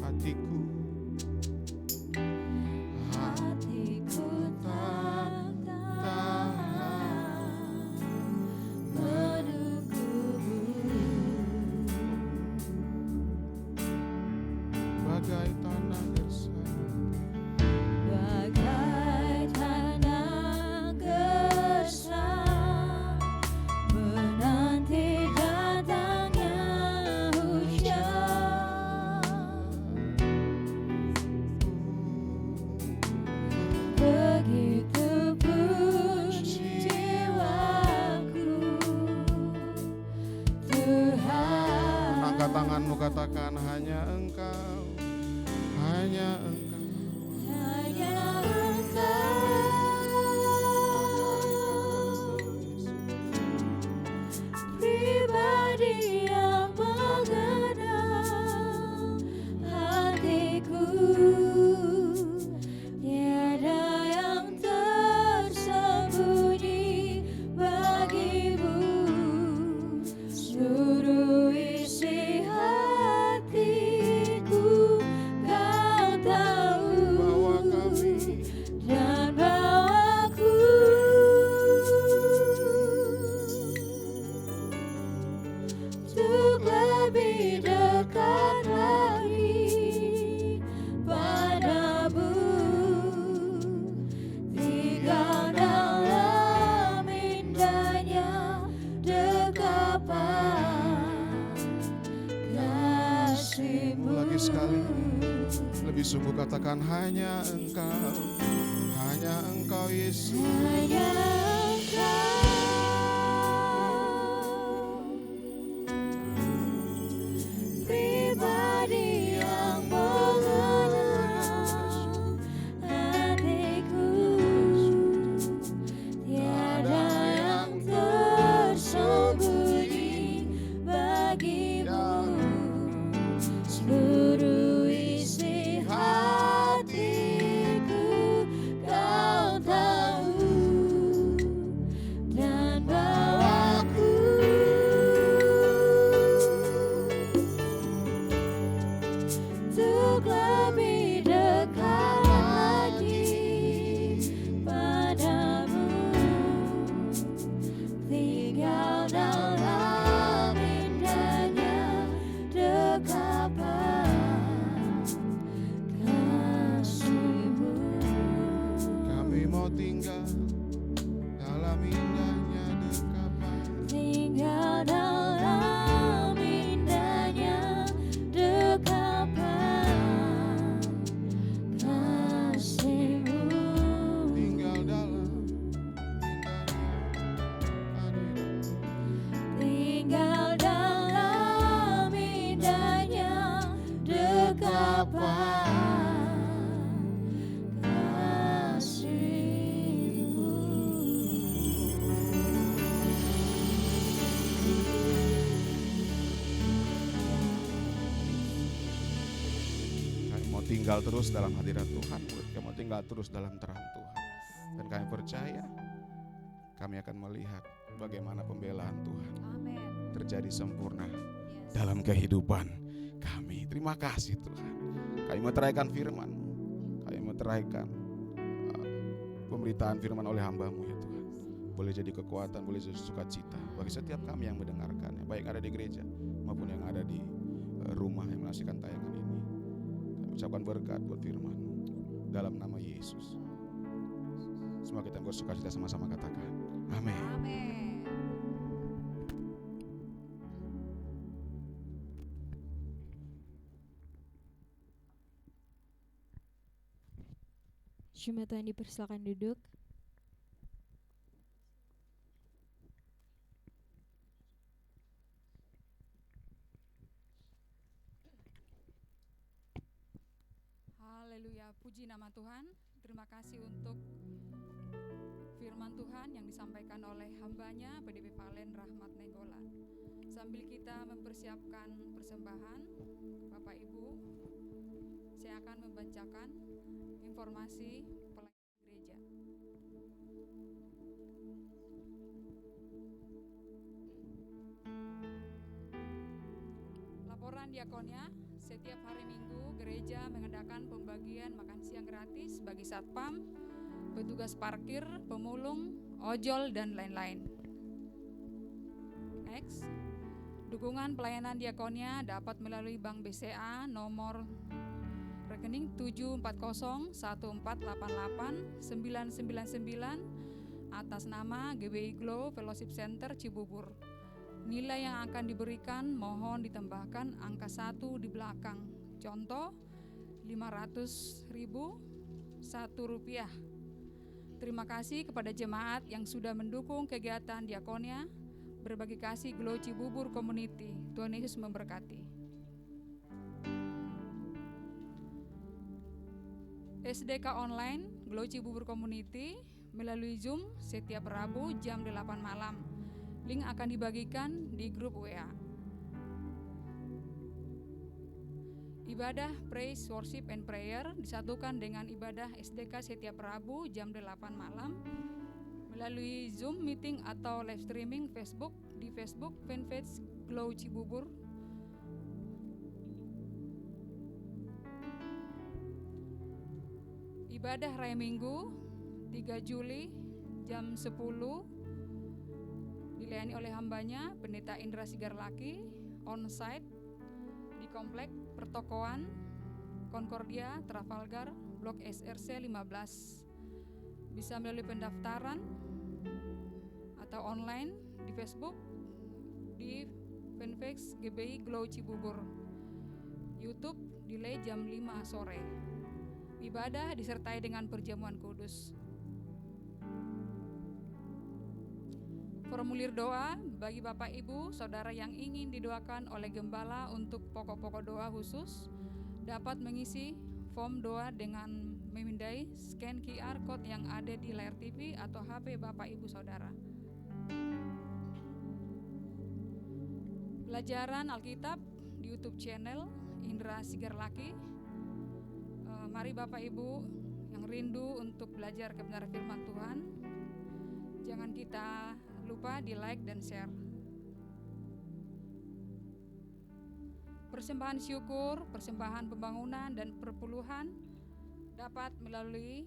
Hatiku tak tahan menunggu-Mu, bagai tanah gersang, Bagai tanah gersang, menanti datangnya hujan. Begitu pun jiwaku, Tuhan. angkat tanganmu, katakan hanya Engkau, hanya Engkau. Hanya Engkau, pribadi yang mengenal hatiku. Tiada yang tersembunyi bagi-Mu. Seluruh isi hatiku Kau tahu, Bawa kami dan bawaku untuk lebih dekat lagi padamu, tinggal dalam indahnya dekapan kasih-Mu. lagi sekali, lebih sungguh katakan hanya Engkau, hanya Engkau Yesus. Hanya Engkau, pribadi yang mengenal hatiku. Tiada yang tersembunyi bagi-Mu. Seluruh isi hatiku Kau tahu, dan bawaku untuk lebih dekat lagi padamu, tinggal dalam indahnya dekapan kasih-Mu. Kami mau tinggal dalam indahnya dekapan. Tinggal dalam indahnya dekapan kasih-Mu. Tinggal dalam indahnya hadirat. tinggal terus dalam hadirat Tuhan, mulut kami mau tinggal terus dalam terang Tuhan. Dan kami percaya kami akan melihat bagaimana pembelaan Tuhan terjadi sempurna dalam kehidupan kami. Terima kasih Tuhan. Kami meteraikan firman-Mu, kami meteraikan pemberitaan firman oleh hamba-Mu ya Tuhan. Boleh jadi kekuatan, boleh jadi sukacita bagi setiap kami yang mendengarkannya, baik ada di gereja maupun yang ada di rumah yang menyaksikan tayangan ini. Kami ucapkan berkat buat firman-Mu dalam nama Yesus. Semua kita bersukacita sama-sama katakan amin. Amin. Jemaat Tuhan dipersilakan duduk. Haleluya, puji nama Tuhan. Terima kasih untuk firman Tuhan yang disampaikan oleh hambanya PDP Palen Rahmat Nenggolan. Sambil kita mempersiapkan persembahan, Bapak Ibu, saya akan membacakan informasi pelayanan gereja. Laporan diakonnya, setiap hari Minggu gereja mengadakan pembagian makan siang gratis bagi satpam, petugas parkir, pemulung, ojol, dan lain-lain. Next, dukungan pelayanan diakonnya dapat melalui Bank BCA nomor rekening 74014889999 atas nama GBI Glow Fellowship Center Cibubur. Nilai yang akan diberikan mohon ditambahkan angka 1 di belakang. Contoh 500.000 Rp1. Terima kasih kepada jemaat yang sudah mendukung kegiatan diakonnya Berbagi Kasih Glow Cibubur Community. Tuhan Yesus memberkati. SDK online Glow Cibubur Community melalui Zoom setiap Rabu jam 8 malam. Link akan dibagikan di grup WA. Ibadah Praise, Worship, and Prayer disatukan dengan ibadah SDK setiap Rabu jam 8 malam melalui Zoom meeting atau live streaming Facebook di Facebook fanpage Glow Cibubur. Ibadah Raya Minggu 3 Juli jam 10 dilayani oleh hambanya Pendeta Indra Sigarlaki on-site di Komplek Pertokoan Concordia Trafalgar Blok SRC 15. Bisa melalui pendaftaran atau online di Facebook di fanpage GBI Glow Cibubur. YouTube delay jam 5 sore. Ibadah disertai dengan perjamuan kudus. Formulir doa bagi Bapak Ibu, Saudara yang ingin didoakan oleh Gembala untuk pokok-pokok doa khusus dapat mengisi form doa dengan memindai scan QR code yang ada di layar TV atau HP Bapak Ibu Saudara. Pelajaran Alkitab di YouTube channel Indra Sigarlaki. Mari Bapak Ibu yang rindu untuk belajar kebenaran firman Tuhan, jangan kita lupa di like dan share. Persembahan syukur, persembahan pembangunan dan perpuluhan dapat melalui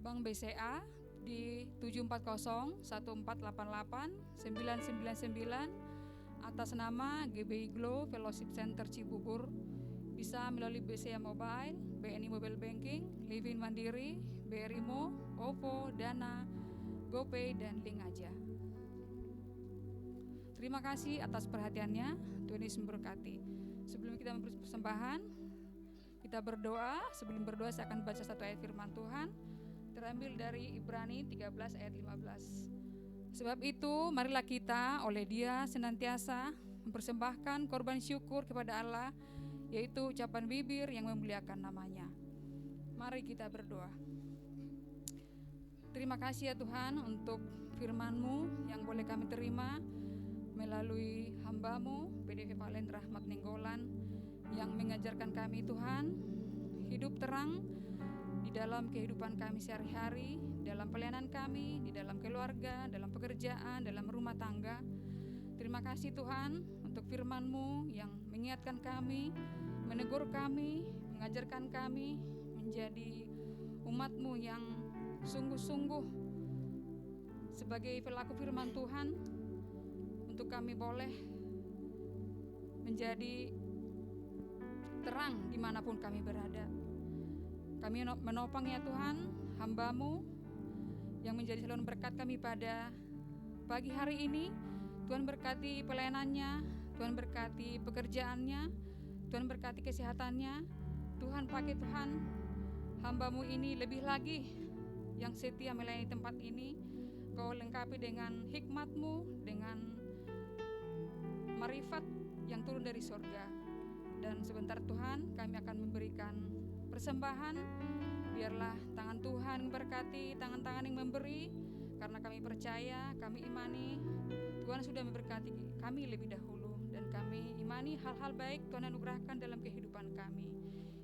Bank BCA di 74014889999 atas nama GBI Glow Fellowship Center Cibubur. Bisa melalui BCA Mobile, BNI Mobile Banking, Livin Mandiri, BRIMO, OVO, Dana, GoPay, dan link aja. Terima kasih atas perhatiannya. Tuhan Yesus memberkati. Sebelum kita memberi persembahan, kita berdoa. Sebelum berdoa saya akan baca satu ayat firman Tuhan terambil dari Ibrani 13 ayat 15. Sebab itu marilah kita oleh Dia senantiasa mempersembahkan korban syukur kepada Allah, yaitu ucapan bibir yang memuliakan nama-Nya. Mari kita berdoa. Terima kasih ya Tuhan untuk firman-Mu yang boleh kami terima melalui hamba-Mu PDP Palen Rahmat Nenggolan yang mengajarkan kami Tuhan hidup terang di dalam kehidupan kami sehari-hari, dalam pelayanan kami, di dalam keluarga, dalam pekerjaan, dalam rumah tangga. Terima kasih Tuhan untuk firman-Mu yang mengingatkan kami, menegur kami, mengajarkan kami menjadi umat-Mu yang sungguh-sungguh sebagai pelaku firman Tuhan, untuk kami boleh menjadi terang dimanapun kami berada. Kami menopang ya Tuhan hamba-Mu yang menjadi saluran berkat kami pada pagi hari ini. Tuhan berkati pelayanannya, Tuhan berkati pekerjaannya, Tuhan berkati kesehatannya. Tuhan pakai Tuhan hamba-Mu ini lebih lagi yang setia melayani tempat ini. Kau lengkapi dengan hikmat-Mu, dengan marifat yang turun dari surga. Dan sebentar Tuhan kami akan memberikan persembahan. Biarlah tangan Tuhan memberkati, tangan-tangan yang memberi, karena kami percaya, kami imani Tuhan sudah memberkati kami lebih dahulu, dan kami imani hal-hal baik Tuhan anugerahkan dalam kehidupan kami.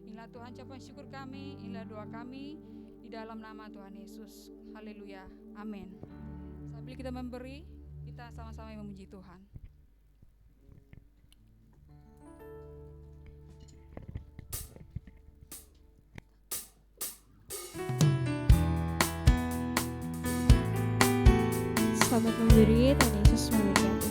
Inilah Tuhan ucapan syukur kami, inilah doa kami di dalam nama Tuhan Yesus. Haleluya, amin. Sambil kita memberi, kita sama-sama memuji Tuhan. Selamat memberi, Tuhan Yesus memberkati.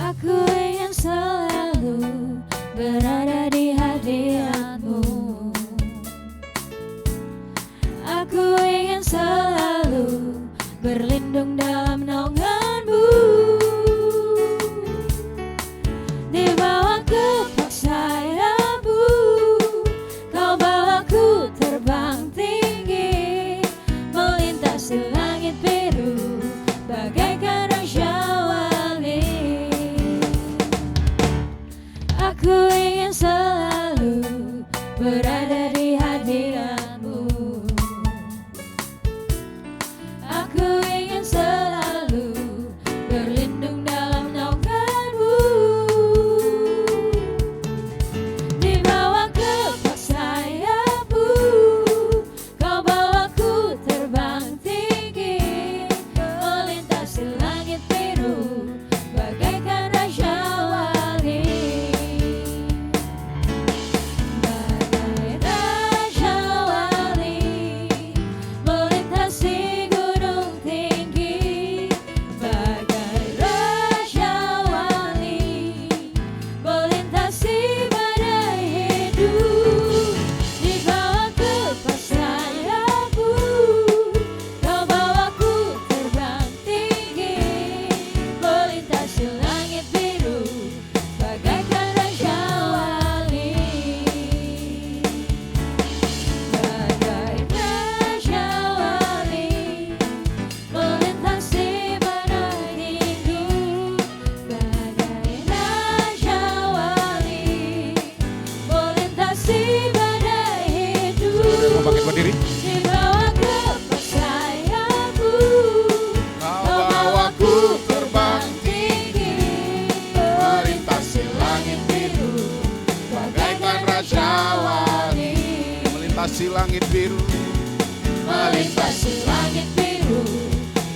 Aku ingin selalu berada di hadirat-Mu. Aku ingin selalu berlindung dalam naungan-Mu. Di bawah kepak sayap-Mu, Kau bawaku terbang tinggi, melintasi langit biru bagaikan raja-wali. Aku ingin selalu berada di hadirat-Mu. Aku ingin selalu berlindung dalam naungan-Mu. Di bawah kepak sayap-Mu, Kau bawaku terbang tinggi, melintasi langit biru bagaikan raja-wali. Bagai raja-wali melintasi gunung tinggi, bagai raja-wali melintasi badai hidup. Di bawah kepak sayap-Mu, Kau bawaku terbang tinggi, melintasi langit biru bagaikan raja-wali. Bagai raja-wali melintasi badai hidup, bagai raja-wali melintasi badai hidup. Mau bangkit berdiri? Di bawah kepak sayap-Mu, Kau bawaku terbang tinggi, melintasi langit biru bagaikan raja-wali. Melintasi langit biru, melintasi langit biru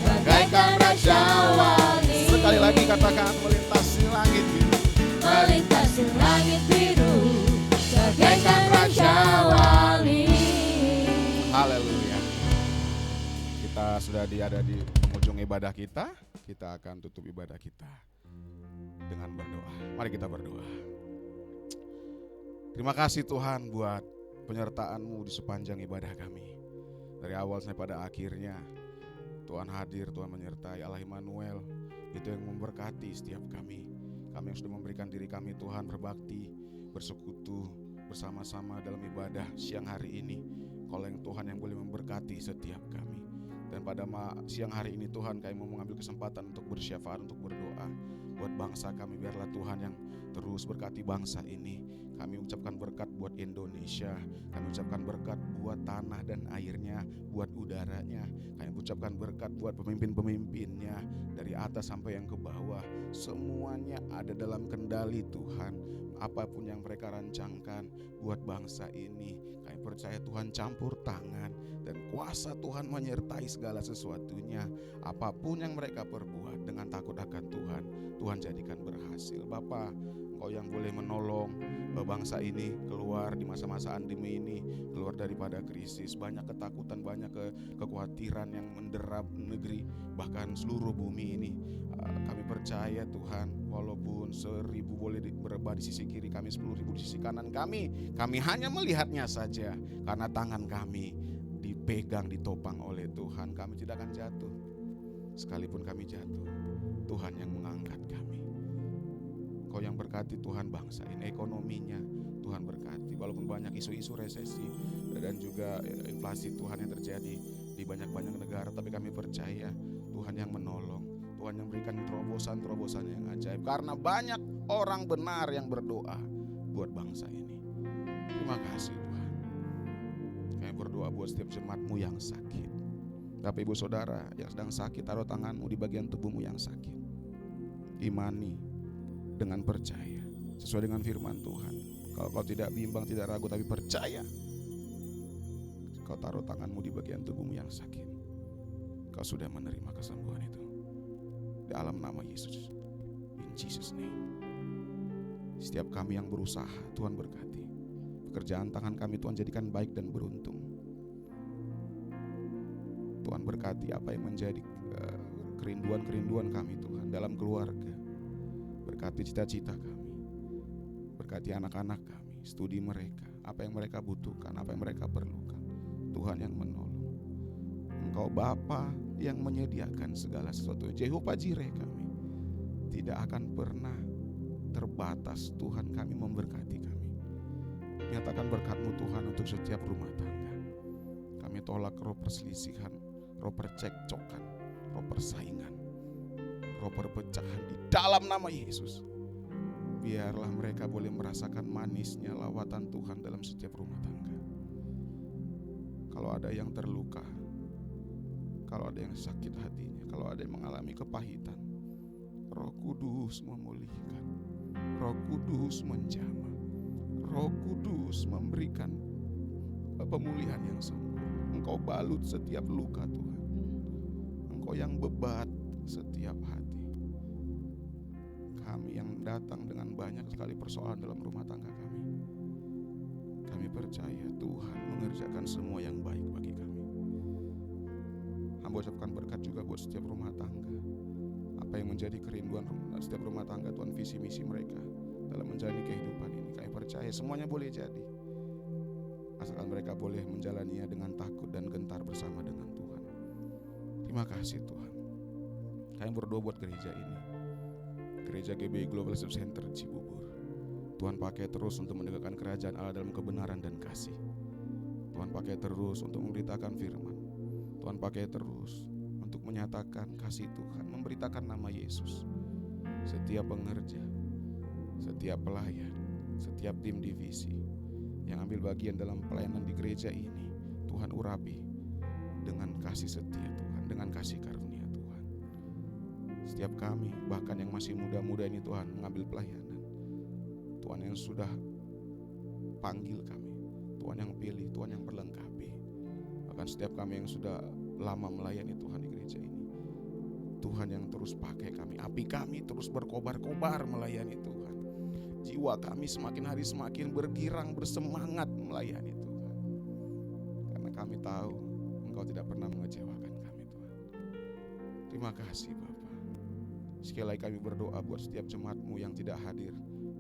bagaikan raja-wali. Sekali lagi katakan melintasi langit biru, melintasi langit biru bagaikan raja-wali. Haleluya. Kita sudah ada di penghujung ibadah kita. Kita akan tutup ibadah kita dengan berdoa. Mari kita berdoa. Terima kasih Tuhan buat penyertaan-Mu di sepanjang ibadah kami. Dari awal sampai pada akhirnya Tuhan hadir, Tuhan menyertai. Allah Immanuel itu yang memberkati setiap kami. Kami yang sudah memberikan diri kami Tuhan berbakti, bersekutu bersama-sama dalam ibadah siang hari ini. Kau yang Tuhan yang boleh memberkati setiap kami. Dan pada siang hari ini Tuhan, kami mau mengambil kesempatan untuk bersyafaat, untuk berdoa buat bangsa kami. Biarlah Tuhan yang terus berkati bangsa ini. Kami ucapkan berkat buat Indonesia. Kami ucapkan berkat buat tanah dan airnya, buat udara udaranya. Kami ucapkan berkat buat pemimpin-pemimpinnya, dari atas sampai yang ke bawah. Semuanya ada dalam kendali Tuhan. Apapun yang mereka rancangkan buat bangsa ini, kami percaya Tuhan campur tangan dan kuasa Tuhan menyertai segala sesuatunya. Apapun yang mereka perbuat dengan takut akan Tuhan, Tuhan jadikan berhasil. Bapa, Engkau yang boleh menolong bangsa ini keluar di masa-masa pandemi ini, keluar daripada krisis. Banyak ketakutan, banyak kekhawatiran yang menderap negeri, bahkan seluruh bumi ini. Kami percaya Tuhan, walaupun 1.000 boleh berubah di sisi kiri kami, 10.000 di sisi kanan kami hanya melihatnya saja. Karena tangan kami dipegang, ditopang oleh Tuhan. Kami tidak akan jatuh. Sekalipun kami jatuh, Tuhan yang mengangkat kami. Kau yang berkati Tuhan bangsa ini, ekonominya Tuhan berkati. Walaupun banyak isu-isu resesi dan juga inflasi Tuhan yang terjadi di banyak-banyak negara, tapi kami percaya Tuhan yang menolong, Tuhan yang memberikan terobosan-terobosan yang ajaib. Karena banyak orang benar yang berdoa buat bangsa ini. Terima kasih Tuhan. Kami berdoa buat setiap jemaat-Mu yang sakit. Bapak ibu saudara yang sedang sakit, taruh tanganmu di bagian tubuhmu yang sakit. Imani dengan percaya sesuai dengan firman Tuhan. Kalau kau tidak bimbang, tidak ragu, tapi percaya, kau taruh tanganmu di bagian tubuhmu yang sakit, kau sudah menerima kesembuhan itu dalam nama Yesus. In Jesus name. Setiap kami yang berusaha, Tuhan berkati. Pekerjaan tangan kami Tuhan jadikan baik dan beruntung. Tuhan berkati apa yang menjadi kerinduan-kerinduan kami Tuhan dalam keluarga. Berkati cita-cita kami, berkati anak-anak kami, studi mereka, apa yang mereka butuhkan, apa yang mereka perlukan. Tuhan yang menolong. Engkau Bapa yang menyediakan segala sesuatu. Jehovah Jireh kami tidak akan pernah terbatas. Tuhan kami memberkati kami. Nyatakan berkat-Mu Tuhan untuk setiap rumah tangga. Kami tolak roh perselisihan, roh percekcokan, roh persaingan, roh perpecahan di dalam nama Yesus. Biarlah mereka boleh merasakan manisnya lawatan Tuhan dalam setiap rumah tangga. Kalau ada yang terluka, kalau ada yang sakit hatinya, kalau ada yang mengalami kepahitan, Roh Kudus memulihkan, Roh Kudus menjamah, Roh Kudus memberikan pemulihan yang sempurna. Engkau balut setiap luka Tuhan, Engkau yang bebat setiap hati. Kami yang datang dengan banyak sekali persoalan dalam rumah tangga kami, kami percaya Tuhan mengerjakan semua yang baik bagi kami. Hamba ucapkan berkat juga buat setiap rumah tangga. Apa yang menjadi kerinduan setiap rumah tangga Tuhan, visi misi mereka dalam menjalani kehidupan ini, kami percaya semuanya boleh jadi, asalkan mereka boleh menjalaninya dengan takut dan gentar bersama dengan Tuhan. Terima kasih Tuhan. Kami berdoa buat gereja ini, Gereja GBI Global Worship Center Cibubur. Tuhan pakai terus untuk menegakkan kerajaan Allah dalam kebenaran dan kasih. Tuhan pakai terus untuk memberitakan firman. Tuhan pakai terus untuk menyatakan kasih Tuhan, memberitakan nama Yesus. Setiap pengerja, setiap pelayan, setiap tim divisi yang ambil bagian dalam pelayanan di gereja ini, Tuhan urapi dengan kasih setia Tuhan, dengan kasih karunia. Setiap kami, bahkan yang masih muda-muda ini Tuhan, mengambil pelayanan, Tuhan yang sudah panggil kami, Tuhan yang pilih, Tuhan yang perlengkapi. Bahkan setiap kami yang sudah lama melayani Tuhan di gereja ini, Tuhan yang terus pakai kami. Api kami terus berkobar-kobar melayani Tuhan. Jiwa kami semakin hari semakin bergirang, bersemangat melayani Tuhan. Karena kami tahu Engkau tidak pernah mengecewakan kami Tuhan. Terima kasih Bapak. Sekali lagi kami berdoa buat setiap jemaat-Mu yang tidak hadir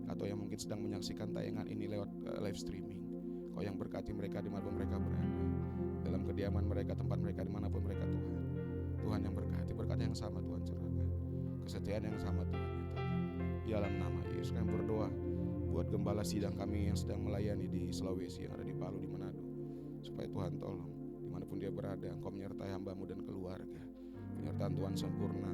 atau yang mungkin sedang menyaksikan tayangan ini lewat live streaming. Kau yang berkati mereka dimanapun mereka berada, dalam kediaman mereka, tempat mereka, dimanapun mereka Tuhan. Tuhan yang berkati, berkat yang sama Tuhan curahkan, kesetiaan yang sama Tuhan nyatakan. Di dalam nama Yesus kami berdoa buat gembala sidang kami yang sedang melayani di Sulawesi, yang ada di Palu, di Manado, supaya Tuhan tolong dimanapun dia berada, Engkau menyertai hamba-Mu dan keluarga. Penyertaan Tuhan sempurna,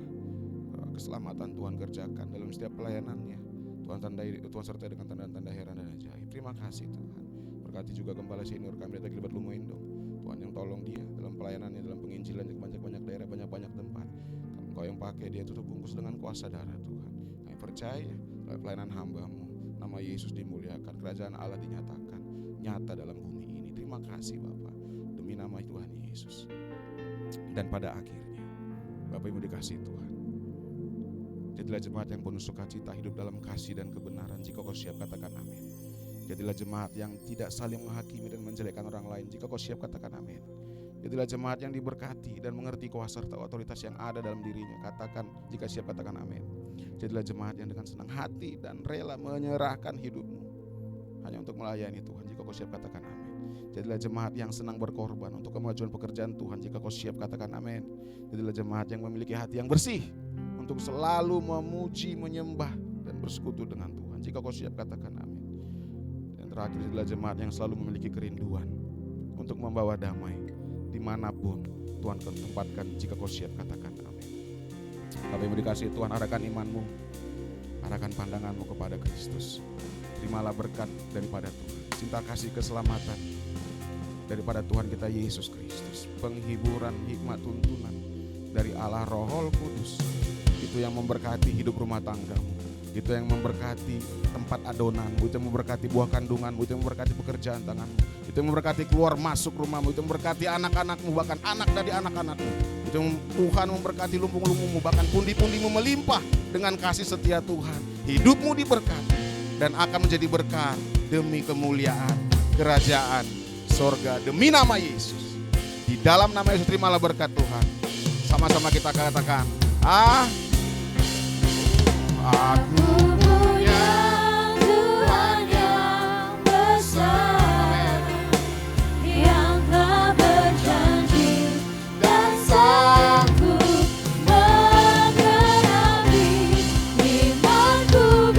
keselamatan Tuhan kerjakan dalam setiap pelayanannya. Tuhan sertai dengan tanda-tanda heran dan ajaib. Terima kasih Tuhan. Berkati juga gembala senior kami dari Gilbert Lumoindo. Tuhan yang tolong dia dalam pelayanannya, dalam penginjilan ke banyak-banyak daerah, banyak-banyak tempat. Engkau yang pakai dia tutup bungkus dengan kuasa darah Tuhan. Kami percaya dalam pelayanan hamba-Mu, nama Yesus dimuliakan, kerajaan Allah dinyatakan nyata dalam bumi ini. Terima kasih Bapa, demi nama Tuhan Yesus. Dan pada akhirnya Bapak Ibu dikasih Tuhan, jadilah jemaat yang penuh sukacita, hidup dalam kasih dan kebenaran. Jika kau siap, katakan amin. Jadilah jemaat yang tidak saling menghakimi dan menjelekkan orang lain. Jika kau siap, katakan amin. Jadilah jemaat yang diberkati dan mengerti kuasa serta otoritas yang ada dalam dirinya. Katakan, jika siap, katakan amin. Jadilah jemaat yang dengan senang hati dan rela menyerahkan hidupmu hanya untuk melayani Tuhan. Jika kau siap, katakan amin. Jadilah jemaat yang senang berkorban untuk kemajuan pekerjaan Tuhan. Jika kau siap, katakan amin. Jadilah jemaat yang memiliki hati yang bersih untuk selalu memuji, menyembah dan bersekutu dengan Tuhan. Jika kau siap, katakan amin. Dan terakhir, jadilah jemaat yang selalu memiliki kerinduan untuk membawa damai dimanapun Tuhan tempatkan. Jika kau siap, katakan amin. Bapak Ibu dikasih Tuhan, arahkan imanmu, arahkan pandanganmu kepada Kristus. Terimalah berkat daripada Tuhan, cinta kasih keselamatan daripada Tuhan kita Yesus Kristus, penghiburan, hikmat, tuntunan dari Allah Roh Kudus, itu yang memberkati hidup rumah tanggamu, itu yang memberkati tempat adonanmu, itu yang memberkati buah kandunganmu, itu yang memberkati pekerjaan tanganmu, itu yang memberkati keluar masuk rumahmu, itu yang memberkati anak-anakmu, bahkan anak dari anak-anakmu, itu yang Tuhan memberkati lumbung-lumbungmu, bahkan pundi-pundimu melimpah dengan kasih setia Tuhan. Hidupmu diberkati dan akan menjadi berkat demi kemuliaan kerajaan sorga, demi nama Yesus. Di dalam nama Yesus terimalah berkat Tuhan. Sama-sama kita katakan, aku punya Tuhan yang besar, yang telah berjanji dan sanggup menggenapi imanku,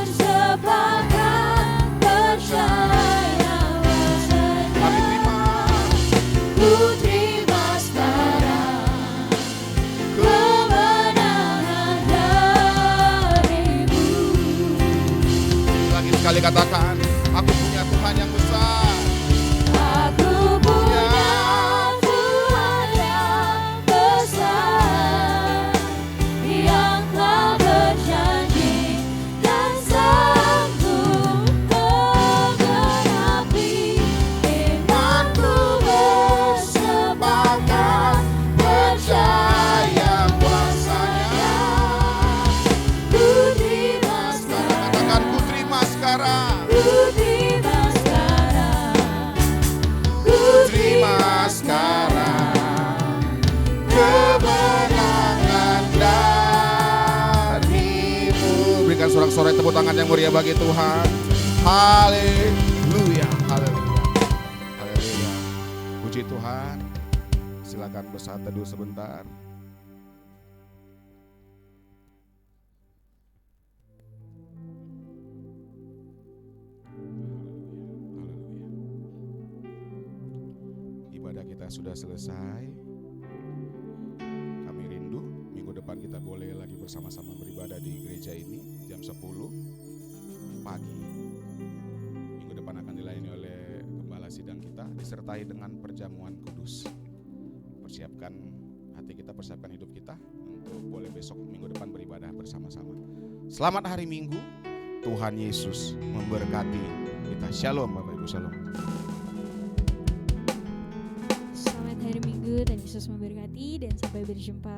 bersepakat percaya bahwasanya ku terima sekarang kemenangan darimu. Lagi sekali katakan, aku punya Tuhan yang besar. Aku punya Tuhan yang besar, yang telah berjanji dan sanggup menggenapi imanku, bersepakat percaya kuasanya. Ku terima sekarang. Katakan, ku terima sekarang. Ku terima sekarang. Ku terima sekarang kemenangan darimu. Berikan sorak-sorai tepuk tangan yang meriah bagi Tuhan. Haleluya, haleluya, haleluya. Puji Tuhan. Silakan bersaat teduh sebentar. Ibadah kita sudah selesai. Kami rindu minggu depan kita boleh lagi bersama-sama beribadah di gereja ini jam 10 pagi. Minggu depan akan dilayani oleh gembala sidang kita, disertai dengan perjamuan kudus. Persiapkan hati kita, persiapkan hidup kita untuk boleh besok minggu depan beribadah bersama-sama. Selamat hari Minggu. Tuhan Yesus memberkati kita. Shalom Bapak Ibu, shalom. Selamat hari Minggu, Tuhan Yesus memberkati dan sampai berjumpa.